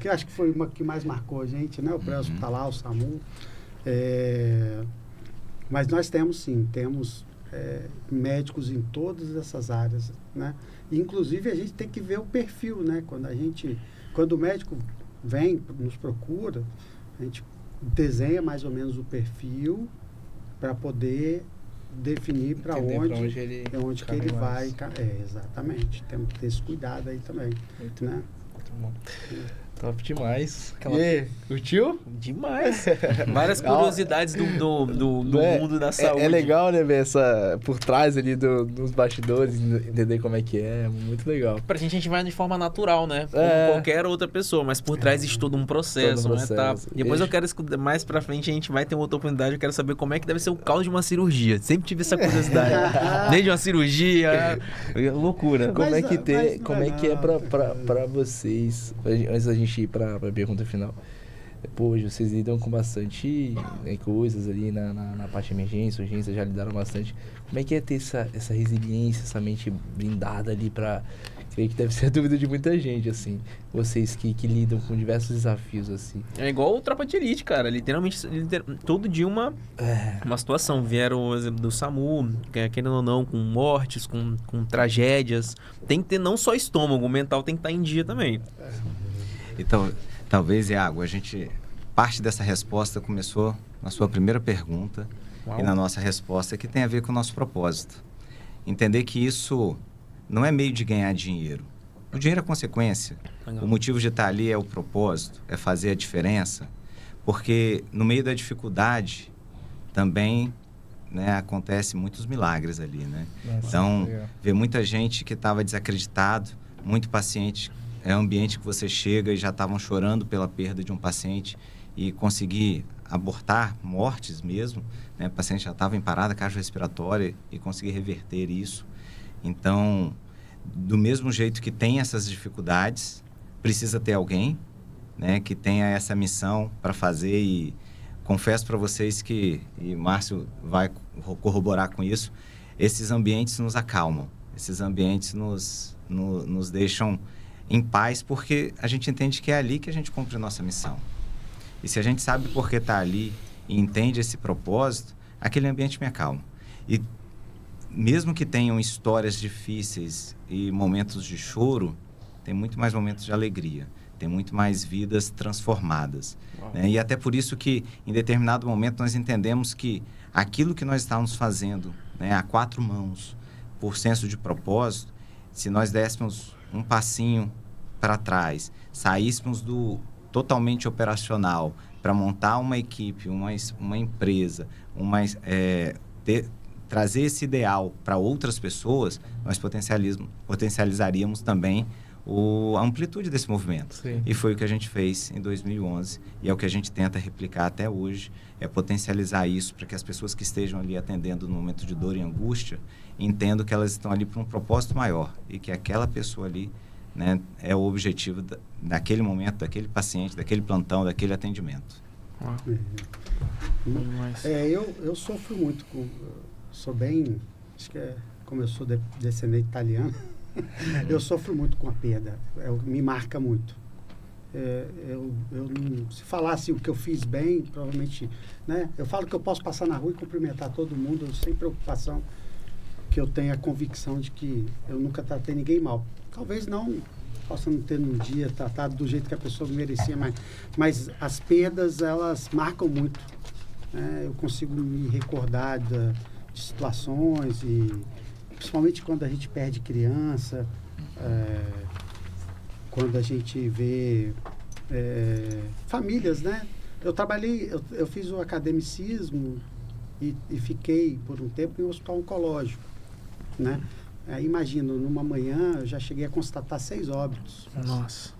[SPEAKER 4] que eu acho que foi uma que mais marcou a gente, né? O pré-hospitalar, o SAMU. Mas nós temos médicos em todas essas áreas, né? E, inclusive, a gente tem que ver o perfil, né? Quando o médico vem, nos procura, a gente desenha mais ou menos o perfil para poder definir para
[SPEAKER 1] Entender
[SPEAKER 4] onde,
[SPEAKER 1] pra onde ele
[SPEAKER 4] onde que
[SPEAKER 1] cabe
[SPEAKER 4] ele
[SPEAKER 1] mais.
[SPEAKER 4] vai. Exatamente. Temos que ter esse cuidado aí também.
[SPEAKER 1] Muito
[SPEAKER 4] Né?
[SPEAKER 1] bom. Top demais.
[SPEAKER 2] Aquela-
[SPEAKER 1] E aí, curtiu?
[SPEAKER 2] Demais. Várias curiosidades do mundo da saúde.
[SPEAKER 1] É legal, né, ver essa por trás ali dos bastidores, entender como é que é. Muito legal.
[SPEAKER 2] Pra gente vai de forma natural, né? Como
[SPEAKER 1] É.
[SPEAKER 2] qualquer outra pessoa, mas por trás existe todo um processo,
[SPEAKER 1] Todo um
[SPEAKER 2] uma etapa.
[SPEAKER 1] processo.
[SPEAKER 2] Depois eu
[SPEAKER 1] Ixi.
[SPEAKER 2] quero escutar, mais pra frente a gente vai ter uma outra oportunidade, eu quero saber como é que deve ser o caos de uma cirurgia. Sempre tive essa curiosidade. Desde uma cirurgia, loucura.
[SPEAKER 1] Como é que
[SPEAKER 4] mas
[SPEAKER 1] como é que é pra vocês, antes da gente ir pra pergunta final, hoje vocês lidam com bastante coisas ali na parte de emergência, urgência, já lidaram bastante. Como é que é ter essa resiliência, essa mente blindada ali pra... Creio que deve ser a dúvida de muita gente, assim. Vocês que lidam com diversos desafios, assim.
[SPEAKER 2] É igual o Tropa de Elite, cara. Literalmente, todo dia uma situação. Vieram, por exemplo, do SAMU, querendo ou não, com mortes, com tragédias. Tem que ter não só estômago, o mental tem que estar em dia também.
[SPEAKER 3] Então, talvez, Iago, parte dessa resposta começou na sua primeira pergunta.
[SPEAKER 2] Uau.
[SPEAKER 3] E na nossa resposta, que tem a ver com o nosso propósito. Entender que isso não é meio de ganhar dinheiro. O dinheiro é consequência.
[SPEAKER 2] Legal.
[SPEAKER 3] O motivo de estar ali é o propósito, é fazer a diferença. Porque no meio da dificuldade também, né, acontece muitos milagres ali, né?
[SPEAKER 1] Nossa,
[SPEAKER 3] Então,
[SPEAKER 1] legal.
[SPEAKER 3] ver muita gente que estava desacreditado, muito paciente, é um ambiente que você chega e já estavam chorando pela perda de um paciente e conseguir abortar mortes mesmo, né? O paciente já estava em parada cardiorrespiratória e conseguir reverter isso. Então, do mesmo jeito que tem essas dificuldades, precisa ter alguém, né, que tenha essa missão para fazer. E confesso para vocês que, e Márcio vai corroborar com isso, esses ambientes nos acalmam, esses ambientes nos deixam em paz, porque a gente entende que é ali que a gente cumpre a nossa missão. E se a gente sabe por que está ali e entende esse propósito, aquele ambiente me acalma. E mesmo que tenham histórias difíceis e momentos de choro, tem muito mais momentos de alegria, tem muito mais vidas transformadas. Né? E até por isso que, em determinado momento, nós entendemos que aquilo que nós estávamos fazendo, né, a 4 mãos, por senso de propósito, se nós dessemos um passinho para trás, saíssemos do totalmente operacional para montar uma equipe, uma empresa, trazer esse ideal para outras pessoas, nós potencializaríamos também a amplitude desse movimento.
[SPEAKER 1] Sim.
[SPEAKER 3] E foi o que a gente fez em 2011 e é o que a gente tenta replicar até hoje, é potencializar isso para que as pessoas que estejam ali atendendo no momento de dor e angústia entendam que elas estão ali por um propósito maior e que aquela pessoa ali, né, é o objetivo daquele momento, daquele paciente, daquele plantão, daquele atendimento.
[SPEAKER 4] Eu sofro muito sou bem, acho que como eu sou descendente italiano, eu sofro muito com a perda, me marca muito. Se falasse o que eu fiz bem, provavelmente, né? Eu falo que eu posso passar na rua e cumprimentar todo mundo sem preocupação, que eu tenho a convicção de que eu nunca tratei ninguém mal. Talvez possa não ter num dia tratado do jeito que a pessoa merecia, mas as perdas, elas marcam muito. Eu consigo me recordar de situações, e principalmente quando a gente perde criança, quando a gente vê famílias, né? Eu fiz o academicismo e fiquei por um tempo em um hospital oncológico, né? Imagino, numa manhã eu já cheguei a constatar 6 óbitos.
[SPEAKER 2] Nossa.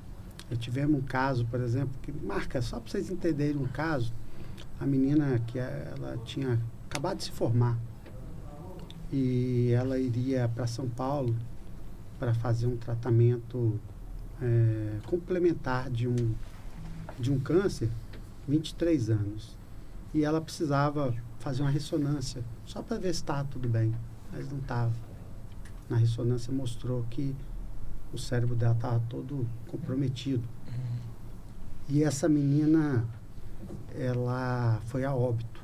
[SPEAKER 4] Tivemos um caso, por exemplo, que marca, só para vocês entenderem um caso, a menina que ela tinha acabado de se formar e ela iria para São Paulo para fazer um tratamento complementar de um câncer, 23 anos. E ela precisava fazer uma ressonância, só para ver se estava tudo bem, mas não estava. Na ressonância mostrou que o cérebro dela estava todo comprometido. E essa menina, ela foi a óbito.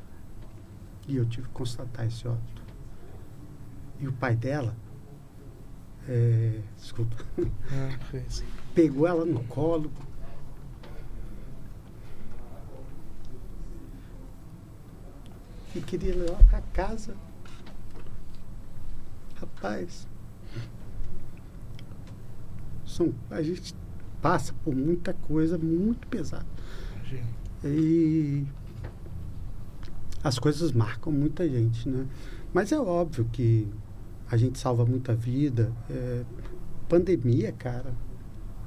[SPEAKER 4] E eu tive que constatar esse óbito. E o pai dela, desculpa, pegou ela no colo, e queria levar para casa. Rapaz, a gente passa por muita coisa muito pesada.
[SPEAKER 1] Imagina.
[SPEAKER 4] E as coisas marcam muita gente, né? Mas é óbvio que a gente salva muita vida. Pandemia, cara.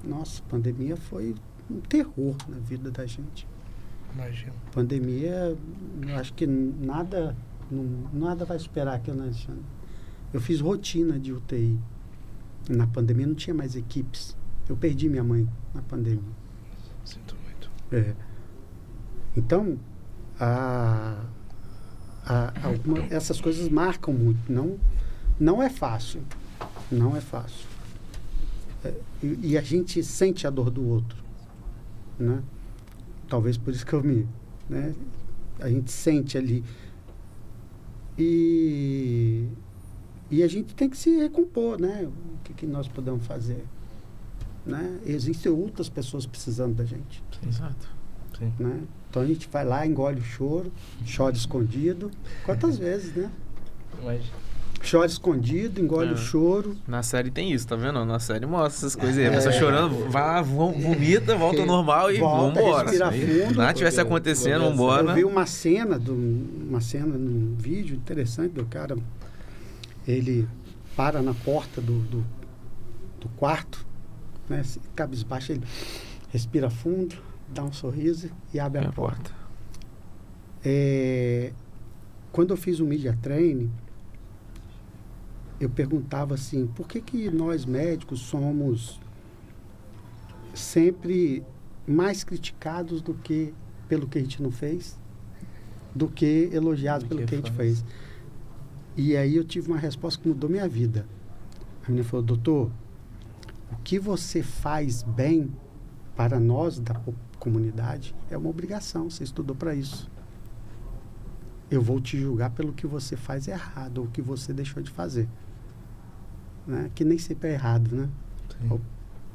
[SPEAKER 4] Nossa, pandemia foi um terror na vida da gente.
[SPEAKER 1] Imagina.
[SPEAKER 4] Pandemia, eu acho que nada vai superar aquilo, né, Alexandre? Eu fiz rotina de UTI. Na pandemia não tinha mais equipes. Eu perdi minha mãe na pandemia.
[SPEAKER 1] Sinto muito.
[SPEAKER 4] Então, essas coisas marcam muito. Não é fácil. Não é fácil. E a gente sente a dor do outro, né? Talvez por isso que né? A gente sente ali. E a gente tem que se recompor, né? O que nós podemos fazer, né? Existem outras pessoas precisando da gente.
[SPEAKER 2] Exato.
[SPEAKER 1] Sim.
[SPEAKER 4] Né? Então a gente vai lá, engole o choro, chora escondido. Quantas vezes, né?
[SPEAKER 1] Imagina.
[SPEAKER 4] Chora escondido, engole o choro.
[SPEAKER 2] Na série tem isso, tá vendo? Na série mostra essas coisas aí. A pessoa chorando, vai lá, vomita, volta ao normal e
[SPEAKER 4] volta,
[SPEAKER 2] vambora.
[SPEAKER 4] respira fundo.
[SPEAKER 2] Se nada tivesse acontecendo, vambora.
[SPEAKER 4] Eu vi uma cena num vídeo interessante do cara. Ele para na porta do quarto, né? Cabisbaixo, ele respira fundo, dá um sorriso e abre a porta. Quando eu fiz o Media Training, eu perguntava assim, por que nós médicos somos sempre mais criticados do que pelo que a gente não fez, do que elogiados pelo que a gente fez? E aí eu tive uma resposta que mudou minha vida. A menina falou, doutor, o que você faz bem para nós da comunidade é uma obrigação, você estudou para isso. Eu vou te julgar pelo que você faz errado ou o que você deixou de fazer. Né? Que nem sempre é errado, né?
[SPEAKER 1] Sim.
[SPEAKER 4] A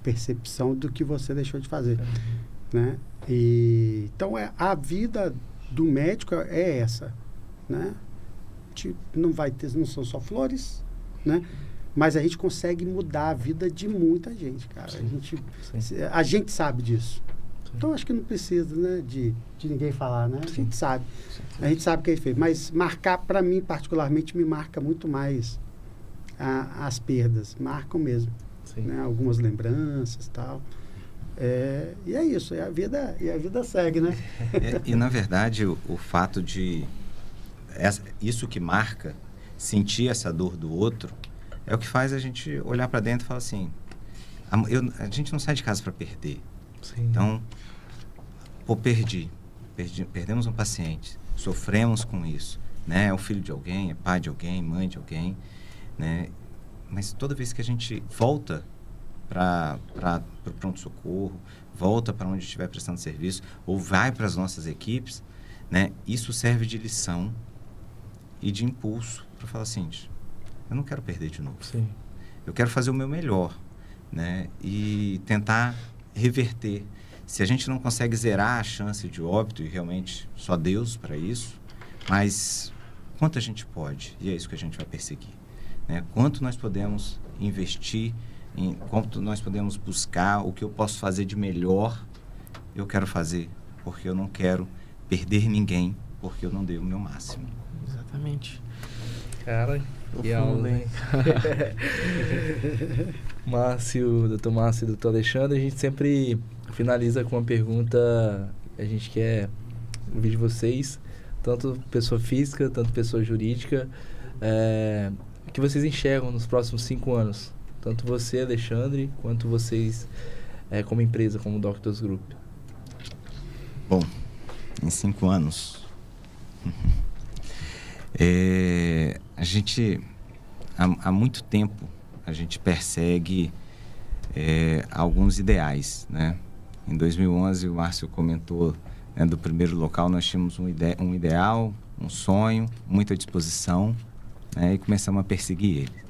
[SPEAKER 4] percepção do que você deixou de fazer. Né? Então, a vida do médico é essa. Né? Não são só flores, né? Mas a gente consegue mudar a vida de muita gente, cara. A gente sabe disso. Sim. Então, acho que não precisa, né, de ninguém falar, né? A gente sabe. A gente sabe o que é feito. Mas marcar, para mim, particularmente, me marca muito mais as perdas. Marcam mesmo. Né? Algumas lembranças e tal. E é isso. E a vida segue, né?
[SPEAKER 3] E, na verdade, o fato de... isso que marca, sentir essa dor do outro, é o que faz a gente olhar para dentro e falar assim, a gente não sai de casa para perder.
[SPEAKER 1] Sim.
[SPEAKER 3] Então, perdemos um paciente, sofremos com isso, né? É o filho de alguém, é pai de alguém, mãe de alguém, né? Mas toda vez que a gente volta para o pronto-socorro, volta para onde estiver prestando serviço, ou vai para as nossas equipes, né? Isso serve de lição e de impulso para falar assim, eu não quero perder de novo.
[SPEAKER 1] Sim.
[SPEAKER 3] Eu quero fazer o meu melhor, né? E tentar reverter. Se a gente não consegue zerar a chance de óbito, e realmente só Deus para isso, mas quanto a gente pode? E é isso que a gente vai perseguir. Né? Quanto nós podemos investir, quanto nós podemos buscar, o que eu posso fazer de melhor, eu quero fazer, porque eu não quero perder ninguém, porque eu não dei o meu máximo.
[SPEAKER 2] Exatamente.
[SPEAKER 1] Cara, que aula, hein? Dr. Márcio e Dr. Alexandre, a gente sempre finaliza com uma pergunta que a gente quer ouvir de vocês, tanto pessoa física, tanto pessoa jurídica, o que vocês enxergam nos próximos 5 anos? Tanto você, Alexandre, quanto vocês como empresa, como Doctors Group.
[SPEAKER 3] Bom, em 5 anos... a gente, há muito tempo, a gente persegue alguns ideais, né? Em 2011, o Márcio comentou, né, do primeiro local, nós tínhamos um ideal, um sonho, muita disposição, né, e começamos a perseguir ele.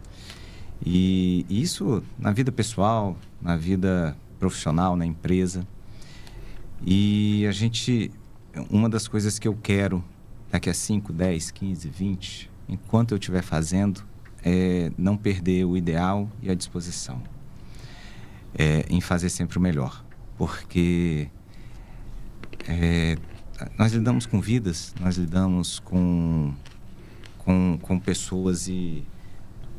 [SPEAKER 3] E isso na vida pessoal, na vida profissional, na empresa. E uma das coisas que eu quero daqui a 5, 10, 15, 20, enquanto eu estiver fazendo, é não perder o ideal e a disposição, em fazer sempre o melhor, porque nós lidamos com vidas, nós lidamos com pessoas e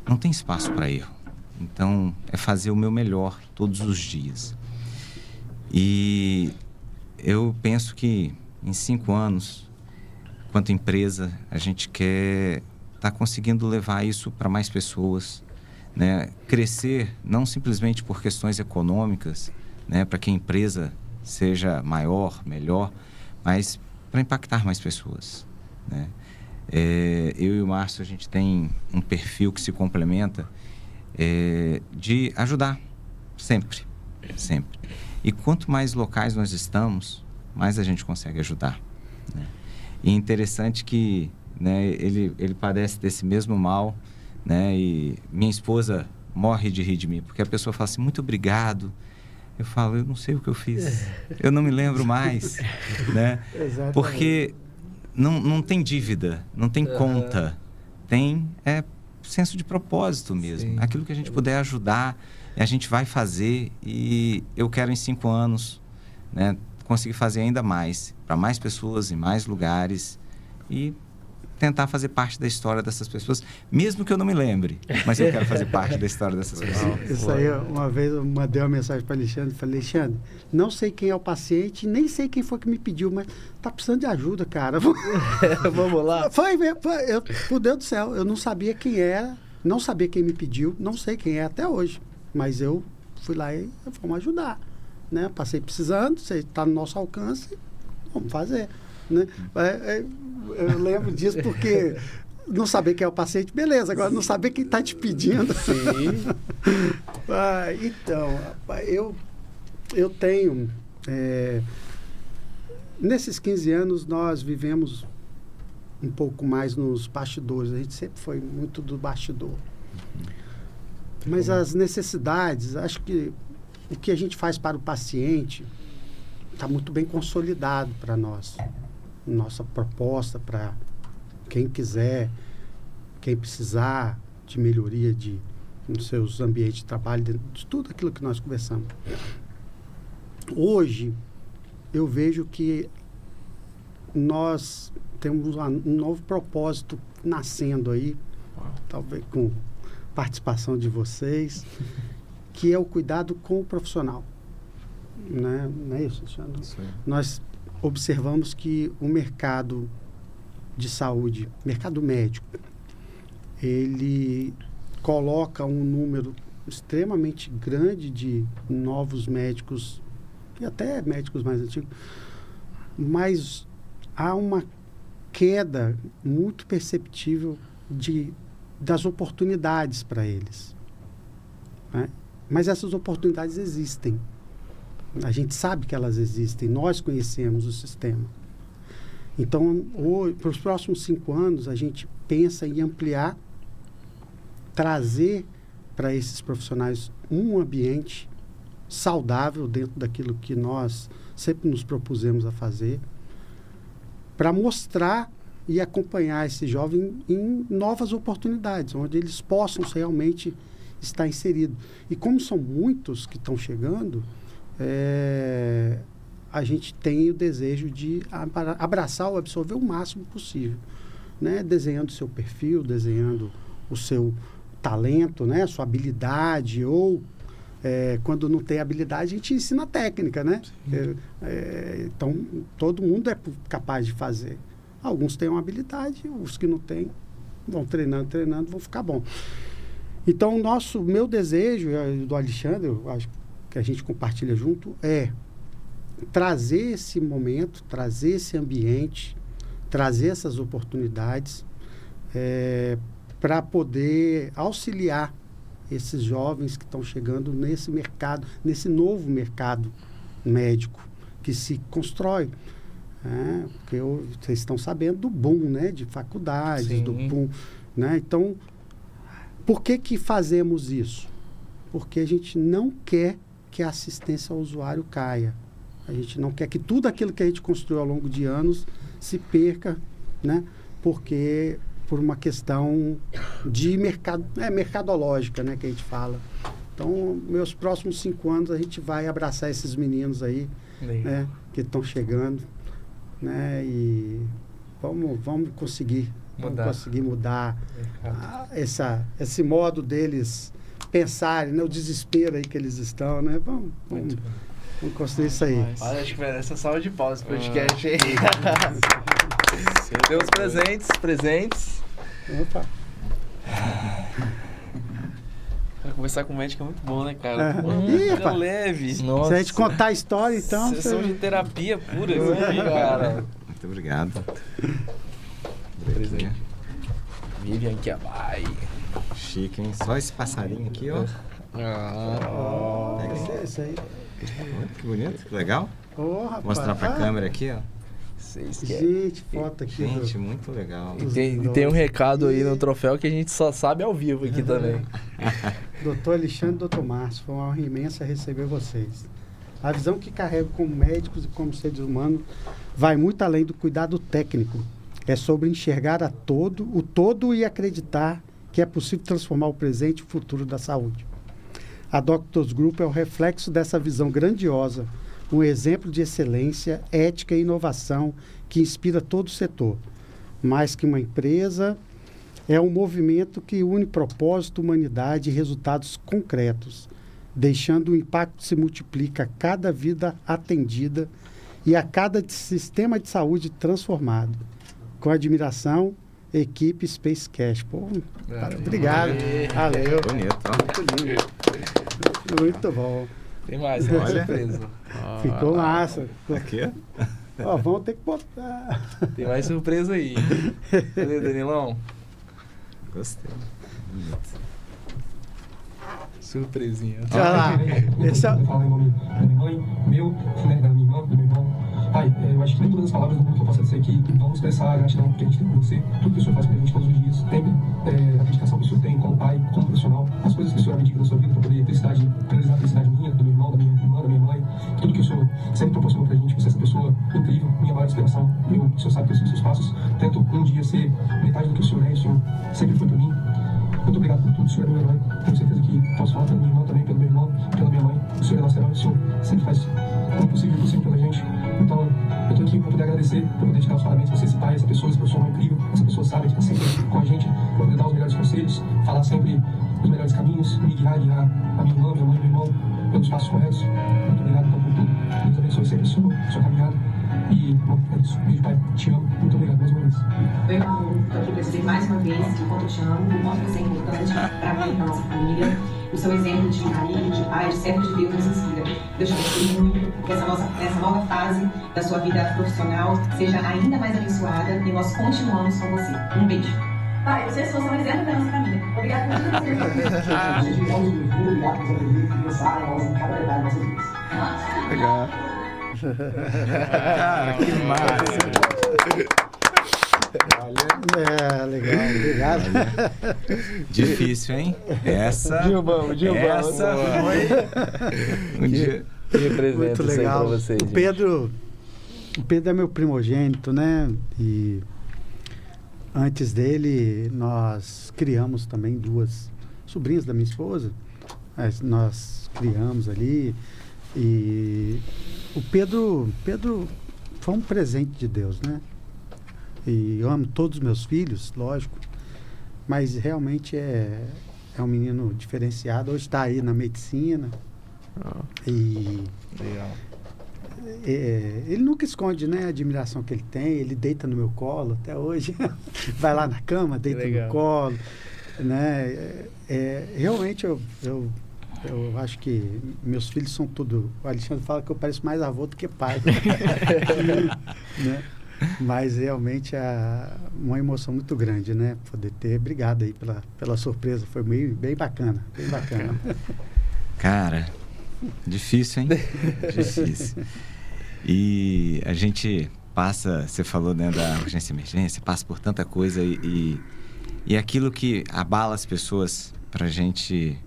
[SPEAKER 3] não tem espaço para erro. Então, é fazer o meu melhor todos os dias. E eu penso que em 5 anos, enquanto empresa, a gente quer estar conseguindo levar isso para mais pessoas, né? Crescer não simplesmente por questões econômicas, né? Para que a empresa seja maior, melhor, mas para impactar mais pessoas, né? Eu e o Márcio, a gente tem um perfil que se complementa, de ajudar sempre. E quanto mais locais nós estamos, mais a gente consegue ajudar, né? E é interessante que, né, ele padece desse mesmo mal, né? E minha esposa morre de rir de mim, porque a pessoa fala assim, muito obrigado. Eu falo, eu não sei o que eu fiz, eu não me lembro mais, né?
[SPEAKER 4] Exatamente.
[SPEAKER 3] Porque não tem dívida, não tem conta, tem senso de propósito mesmo.
[SPEAKER 1] Sim.
[SPEAKER 3] Aquilo que a gente puder ajudar, a gente vai fazer, e eu quero em 5 anos, né, conseguir fazer ainda mais, para mais pessoas em mais lugares, e tentar fazer parte da história dessas pessoas, mesmo que eu não me lembre, mas eu quero fazer parte da história dessas pessoas.
[SPEAKER 4] Isso aí, uma vez eu mandei uma mensagem para Alexandre, falei, Alexandre, não sei quem é o paciente, nem sei quem foi que me pediu, mas tá precisando de ajuda, cara.
[SPEAKER 1] Vamos lá.
[SPEAKER 4] Por Deus do céu, eu não sabia quem era, não sabia quem me pediu, não sei quem é até hoje, mas eu fui lá e vamos ajudar, né? Passei precisando, você está no nosso alcance, vamos fazer, né? Eu lembro disso porque não saber quem é o paciente, beleza, agora não saber quem está te pedindo.
[SPEAKER 1] Sim.
[SPEAKER 4] Então, eu tenho... nesses 15 anos, nós vivemos um pouco mais nos bastidores. A gente sempre foi muito do bastidor. Mas as necessidades, acho que o que a gente faz para o paciente está muito bem consolidado para nós. Nossa proposta para quem quiser, quem precisar de melhoria nos seus ambientes de trabalho, de tudo aquilo que nós conversamos. Hoje, eu vejo que nós temos um novo propósito nascendo aí, talvez com participação de vocês, que é o cuidado com o profissional. Né? Não é isso, Alexandre?
[SPEAKER 3] Isso aí.
[SPEAKER 4] Nós observamos que o mercado de saúde, mercado médico, ele coloca um número extremamente grande de novos médicos e até médicos mais antigos, mas há uma queda muito perceptível das oportunidades para eles, né? Mas essas oportunidades existem. A gente sabe que elas existem, nós conhecemos o sistema. Então, para os próximos 5 anos, a gente pensa em ampliar, trazer para esses profissionais um ambiente saudável dentro daquilo que nós sempre nos propusemos a fazer, para mostrar e acompanhar esse jovem em novas oportunidades, onde eles possam realmente estar inseridos. E como são muitos que estão chegando, a gente tem o desejo de abraçar ou absorver o máximo possível, né? Desenhando o seu perfil, desenhando o seu talento, né? Sua habilidade, ou quando não tem habilidade, a gente ensina técnica, né? Então, todo mundo é capaz de fazer. Alguns têm uma habilidade, os que não têm vão treinando, vão ficar bom. Então, meu desejo, do Alexandre, eu acho que a gente compartilha junto, é trazer esse momento, trazer esse ambiente, trazer essas oportunidades para poder auxiliar esses jovens que estão chegando nesse mercado, nesse novo mercado médico que se constrói. Porque vocês estão sabendo do boom, né, de faculdades,
[SPEAKER 1] Sim.
[SPEAKER 4] do boom, né? Então, por que fazemos isso? Porque a gente não quer que a assistência ao usuário caia. A gente não quer que tudo aquilo que a gente construiu ao longo de anos se perca, né? Por por uma questão de mercadológica, né, que a gente fala. Então, meus próximos 5 anos a gente vai abraçar esses meninos aí, né, que estão chegando, né, e vamos conseguir mudar esse modo deles pensarem, né, o desespero aí que eles estão, né, vamos construir isso aí.
[SPEAKER 1] Olha, acho que merece essa salva de palmas esse podcast aí. Deu os presentes.
[SPEAKER 4] Opa.
[SPEAKER 2] Conversar com o médico é muito bom, né, cara?
[SPEAKER 4] É
[SPEAKER 2] leve.
[SPEAKER 1] Nossa.
[SPEAKER 4] Se a gente contar a história, então...
[SPEAKER 2] Sessão de terapia pura, isso aqui, cara.
[SPEAKER 3] Muito obrigado.
[SPEAKER 1] Presente. Vivian Kiamai.
[SPEAKER 3] Chique, hein? Só esse passarinho aqui, ó. Pega
[SPEAKER 4] Isso aí.
[SPEAKER 3] que bonito, que legal.
[SPEAKER 4] Rapaz.
[SPEAKER 3] Mostrar pra câmera aqui, ó.
[SPEAKER 4] Gente, foto aqui.
[SPEAKER 3] Gente, muito legal.
[SPEAKER 1] E tem um recado aí no troféu que a gente só sabe ao vivo aqui também.
[SPEAKER 4] Doutor Alexandre e doutor Márcio, foi uma honra imensa receber vocês. A visão que carrego como médicos e como seres humanos vai muito além do cuidado técnico. É sobre enxergar o todo e acreditar que é possível transformar o presente e o futuro da saúde. A Doctors Group é o reflexo dessa visão grandiosa, um exemplo de excelência, ética e inovação que inspira todo o setor. Mais que uma empresa, é um movimento que une propósito, humanidade e resultados concretos, deixando o impacto que se multiplica a cada vida atendida e a cada sistema de saúde transformado. Com admiração, equipe Space Cash. Obrigado. Valeu.
[SPEAKER 3] Bonito, ó.
[SPEAKER 4] Muito lindo. Muito bom.
[SPEAKER 1] Tem mais, tem mais surpresa.
[SPEAKER 4] Ficou massa.
[SPEAKER 3] Aqui, ó.
[SPEAKER 4] Vamos ter que botar.
[SPEAKER 1] Tem mais surpresa aí. Cadê, Danilão?
[SPEAKER 3] Gostei. Bonito.
[SPEAKER 1] Surpresinha.
[SPEAKER 4] Olha lá. Esse é...
[SPEAKER 5] Eu falo em nome da minha mãe, meu, né, da minha irmã, do meu irmão. Pai, eu acho que nem todas as palavras do mundo que eu possa dizer aqui vão expressar a gratidão que a gente tem por você, tudo que o senhor faz pra gente todos os dias, sempre a dedicação que o senhor tem como pai, como profissional, as coisas que o senhor abdica da sua vida para poder priorizar a felicidade minha, do meu irmão, da minha irmã, da minha mãe, tudo que o senhor sempre proporcionou pra gente, você é essa pessoa incrível, minha maior inspiração. O senhor sabe que eu sigo seus passos, tento um dia ser metade do que o senhor é, o senhor sempre foi por mim. Muito obrigado por tudo, o senhor é meu herói. Tenho certeza que posso falar pelo meu irmão também, pelo meu irmão, pela minha mãe. O senhor é nosso herói, o senhor sempre faz o possível pela gente. Então, eu tô aqui para poder agradecer, para poder te dar os parabéns por você, esse pai, essa pessoa, esse profissional incrível, essa pessoa sábia que está sempre com a gente, para poder dar os melhores conselhos, falar sempre os melhores caminhos, me guiar a minha irmã, minha mãe, meu irmão, pelos passos corretos. Muito obrigado então, por tudo. Deus abençoe sempre a sua caminhada. E, bom, é isso. Beijo, pai. Te amo. Muito obrigado mais uma vez.
[SPEAKER 6] Meu irmão, estou aqui para dizer mais uma vez que quanto eu te amo, o quanto você é importante para mim e para nossa família. O seu exemplo de carinho, de pai, de servo de Deus nos inspira. Deus te abençoe muito, que essa nova fase da sua vida profissional seja ainda mais abençoada e nós continuamos com você. Um beijo. Pai, vocês são um exemplo da nossa família. Obrigado por tudo que vocês
[SPEAKER 5] Muito obrigado por saber que pensaram em cada detalhe das nossas vidas.
[SPEAKER 3] Legal. Cara, que massa.
[SPEAKER 4] Legal, obrigado.
[SPEAKER 3] Difícil, hein? Essa
[SPEAKER 1] Essa
[SPEAKER 3] foi um dia.
[SPEAKER 1] Que representa
[SPEAKER 4] Muito
[SPEAKER 1] isso aí pra
[SPEAKER 4] legal.
[SPEAKER 1] vocês,
[SPEAKER 4] O Pedro é meu primogênito, né? E antes dele, nós criamos também 2 sobrinhas da minha esposa. Nós criamos ali. E o Pedro foi um presente de Deus, né? E eu amo todos os meus filhos, lógico, mas realmente é um menino diferenciado. Hoje está aí na medicina. E
[SPEAKER 1] Legal.
[SPEAKER 4] ele nunca esconde, né, a admiração que ele tem. Ele deita no meu colo até hoje. Vai lá na cama, deita no colo, né? Realmente eu acho que meus filhos são tudo... O Alexandre fala que eu pareço mais avô do que pai. Né? Mas realmente uma emoção muito grande, né? Poder ter. Obrigado aí pela surpresa. Foi bem bacana. Bem bacana.
[SPEAKER 3] Cara, difícil, hein? Difícil. E a gente passa, você falou, né, da urgência e emergência, passa por tanta coisa e aquilo que abala as pessoas pra gente...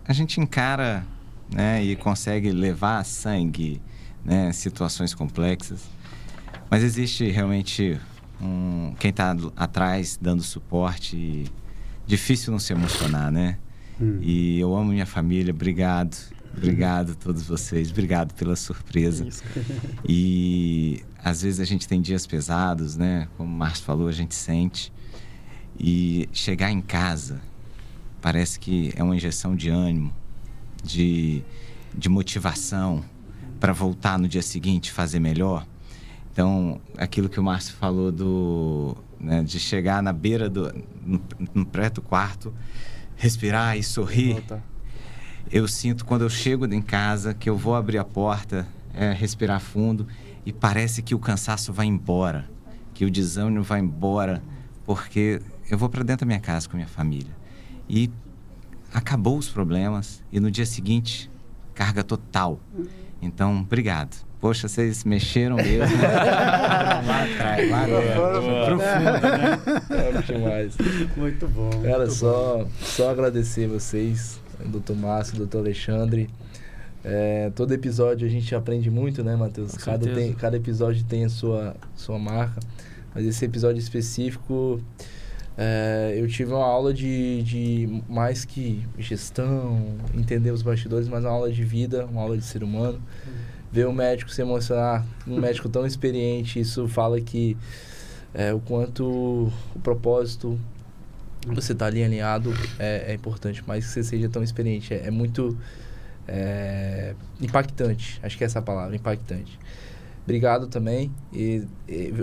[SPEAKER 3] A gente encara, né, e consegue levar a sangue, né, situações complexas. Mas existe realmente quem está atrás dando suporte. Difícil não se emocionar, né? E eu amo minha família, obrigado a todos vocês, obrigado pela surpresa. E às vezes a gente tem dias pesados, né? Como o Márcio falou, a gente sente. E chegar em casa parece que é uma injeção de ânimo, de motivação para voltar no dia seguinte e fazer melhor. Então, aquilo que o Márcio falou né, de chegar na beira no pré do quarto, respirar e sorrir. Eu sinto quando eu chego em casa que eu vou abrir a porta, respirar fundo e parece que o cansaço vai embora, que o desânimo vai embora, porque eu vou para dentro da minha casa com a minha família. E acabou os problemas e no dia seguinte, carga total. Então, obrigado. Poxa, vocês mexeram mesmo. Lá atrás, lá profundo, né?
[SPEAKER 1] É demais.
[SPEAKER 4] Muito bom.
[SPEAKER 1] Cara, só agradecer vocês, Dr. Márcio, Dr. Alexandre. Todo episódio a gente aprende muito, né, Matheus? Cada episódio tem a sua marca. Mas esse episódio específico, eu tive uma aula de mais que gestão, entender os bastidores, mas uma aula de vida, uma aula de ser humano. Ver um médico se emocionar, um médico tão experiente, isso fala que o quanto o propósito, você tá ali alinhado, é importante, mas que você seja tão experiente, é muito impactante, acho que é essa a palavra, impactante. Obrigado também, e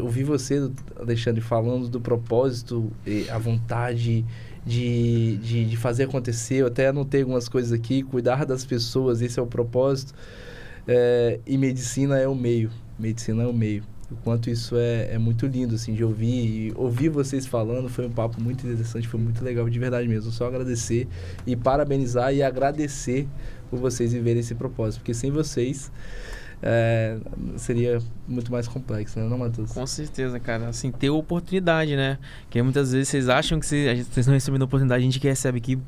[SPEAKER 1] ouvir você, Alexandre, falando do propósito, a vontade de fazer acontecer. Eu até anotei algumas coisas aqui, cuidar das pessoas, esse é o propósito. E medicina é o meio. O quanto isso é muito lindo, assim, de ouvir. E ouvir vocês falando foi um papo muito interessante, foi muito legal, de verdade mesmo. Só agradecer e parabenizar e agradecer por vocês viverem esse propósito. Porque sem vocês seria muito mais complexo, né, não, Matheus?
[SPEAKER 2] Com certeza, cara. Assim, ter oportunidade, né? Porque muitas vezes vocês acham que vocês não recebendo oportunidade, a gente que recebe aqui.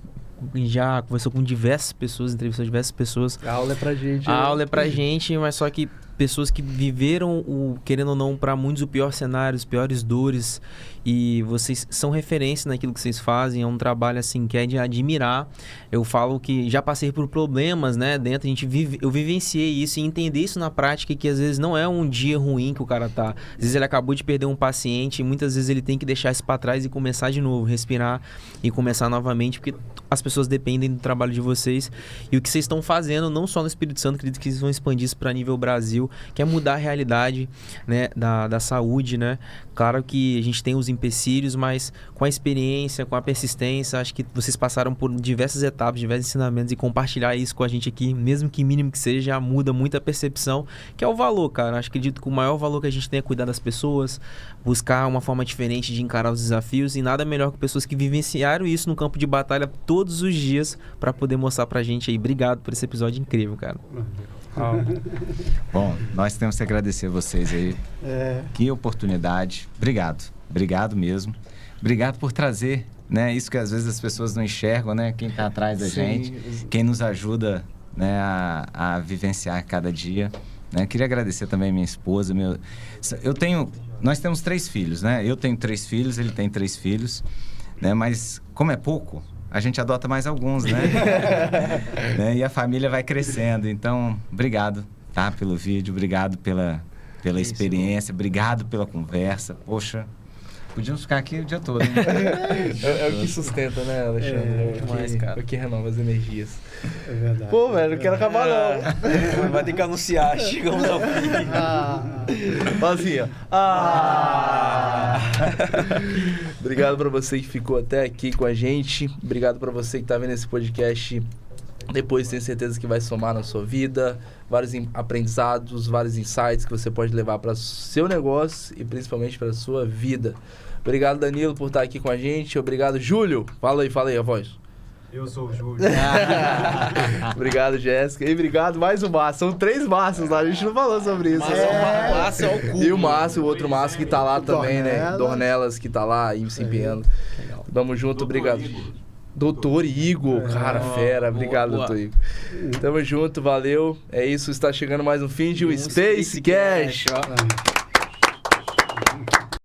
[SPEAKER 2] Já conversou com diversas pessoas, entrevistou diversas pessoas.
[SPEAKER 1] A aula é pra gente.
[SPEAKER 2] A aula é pra gente, mas só que pessoas que viveram, querendo ou não, para muitos o pior cenário, as piores dores. E vocês são referência naquilo que vocês fazem. É um trabalho, assim, que é de admirar. Eu falo que já passei por problemas, né? Dentro, eu vivenciei isso e entender isso na prática, que às vezes não é um dia ruim que o cara tá. Às vezes ele acabou de perder um paciente e muitas vezes ele tem que deixar isso pra trás e começar de novo, respirar e começar novamente, porque as pessoas dependem do trabalho de vocês. E o que vocês estão fazendo, não só no Espírito Santo, acredito que vocês vão expandir isso para nível Brasil, que é mudar a realidade, né, da saúde, né? Claro que a gente tem os empecilhos, mas com a experiência, com a persistência, acho que vocês passaram por diversas etapas, diversos ensinamentos, e compartilhar isso com a gente aqui, mesmo que mínimo que seja, já muda muito a percepção, que é o valor, cara. Acho que acredito que o maior valor que a gente tem é cuidar das pessoas, buscar uma forma diferente de encarar os desafios, e nada melhor que pessoas que vivenciaram isso no campo de batalha todos os dias para poder mostrar pra gente aí. Obrigado por esse episódio incrível, cara.
[SPEAKER 3] Bom, nós temos que agradecer a vocês aí. Que oportunidade. Obrigado mesmo. Obrigado por trazer, né, isso que às vezes as pessoas não enxergam, né? Quem está atrás da gente, quem nos ajuda, né, a vivenciar cada dia. Né? Queria agradecer também minha esposa. Nós temos 3 filhos, né? Eu tenho 3 filhos, ele tem 3 filhos, né? Mas como é pouco, a gente adota mais alguns, né? Né? E a família vai crescendo. Então, obrigado, tá? Pelo vídeo, obrigado pela experiência, obrigado pela conversa. Poxa, podíamos ficar aqui o dia todo, né?
[SPEAKER 1] É o que sustenta, né, Alexandre? É o que renova as energias.
[SPEAKER 4] É verdade.
[SPEAKER 1] Pô, velho, não quero acabar não.
[SPEAKER 2] Vai ter que anunciar, chegamos ao fim.
[SPEAKER 1] Vazia. Obrigado pra você que ficou até aqui com a gente. Obrigado pra você que tá vendo esse podcast depois, tenho certeza que vai somar na sua vida, vários aprendizados, vários insights que você pode levar para o seu negócio e principalmente para a sua vida. Obrigado, Danilo, por estar aqui com a gente. Obrigado, Júlio. Fala aí a voz.
[SPEAKER 5] Eu sou o Júlio.
[SPEAKER 1] Obrigado, Jéssica. E obrigado mais o Márcio. São 3 Márcios lá, a gente não falou sobre isso.
[SPEAKER 2] Márcio é o cu.
[SPEAKER 1] E o Márcio, o outro Márcio que tá lá também, né? Dornelas, que tá lá, se empenhando. Tamo junto, obrigado. Doutor Igor, cara, fera. Obrigado, doutor Igor. Tamo junto, valeu. É isso, está chegando mais um fim de um Space Cash.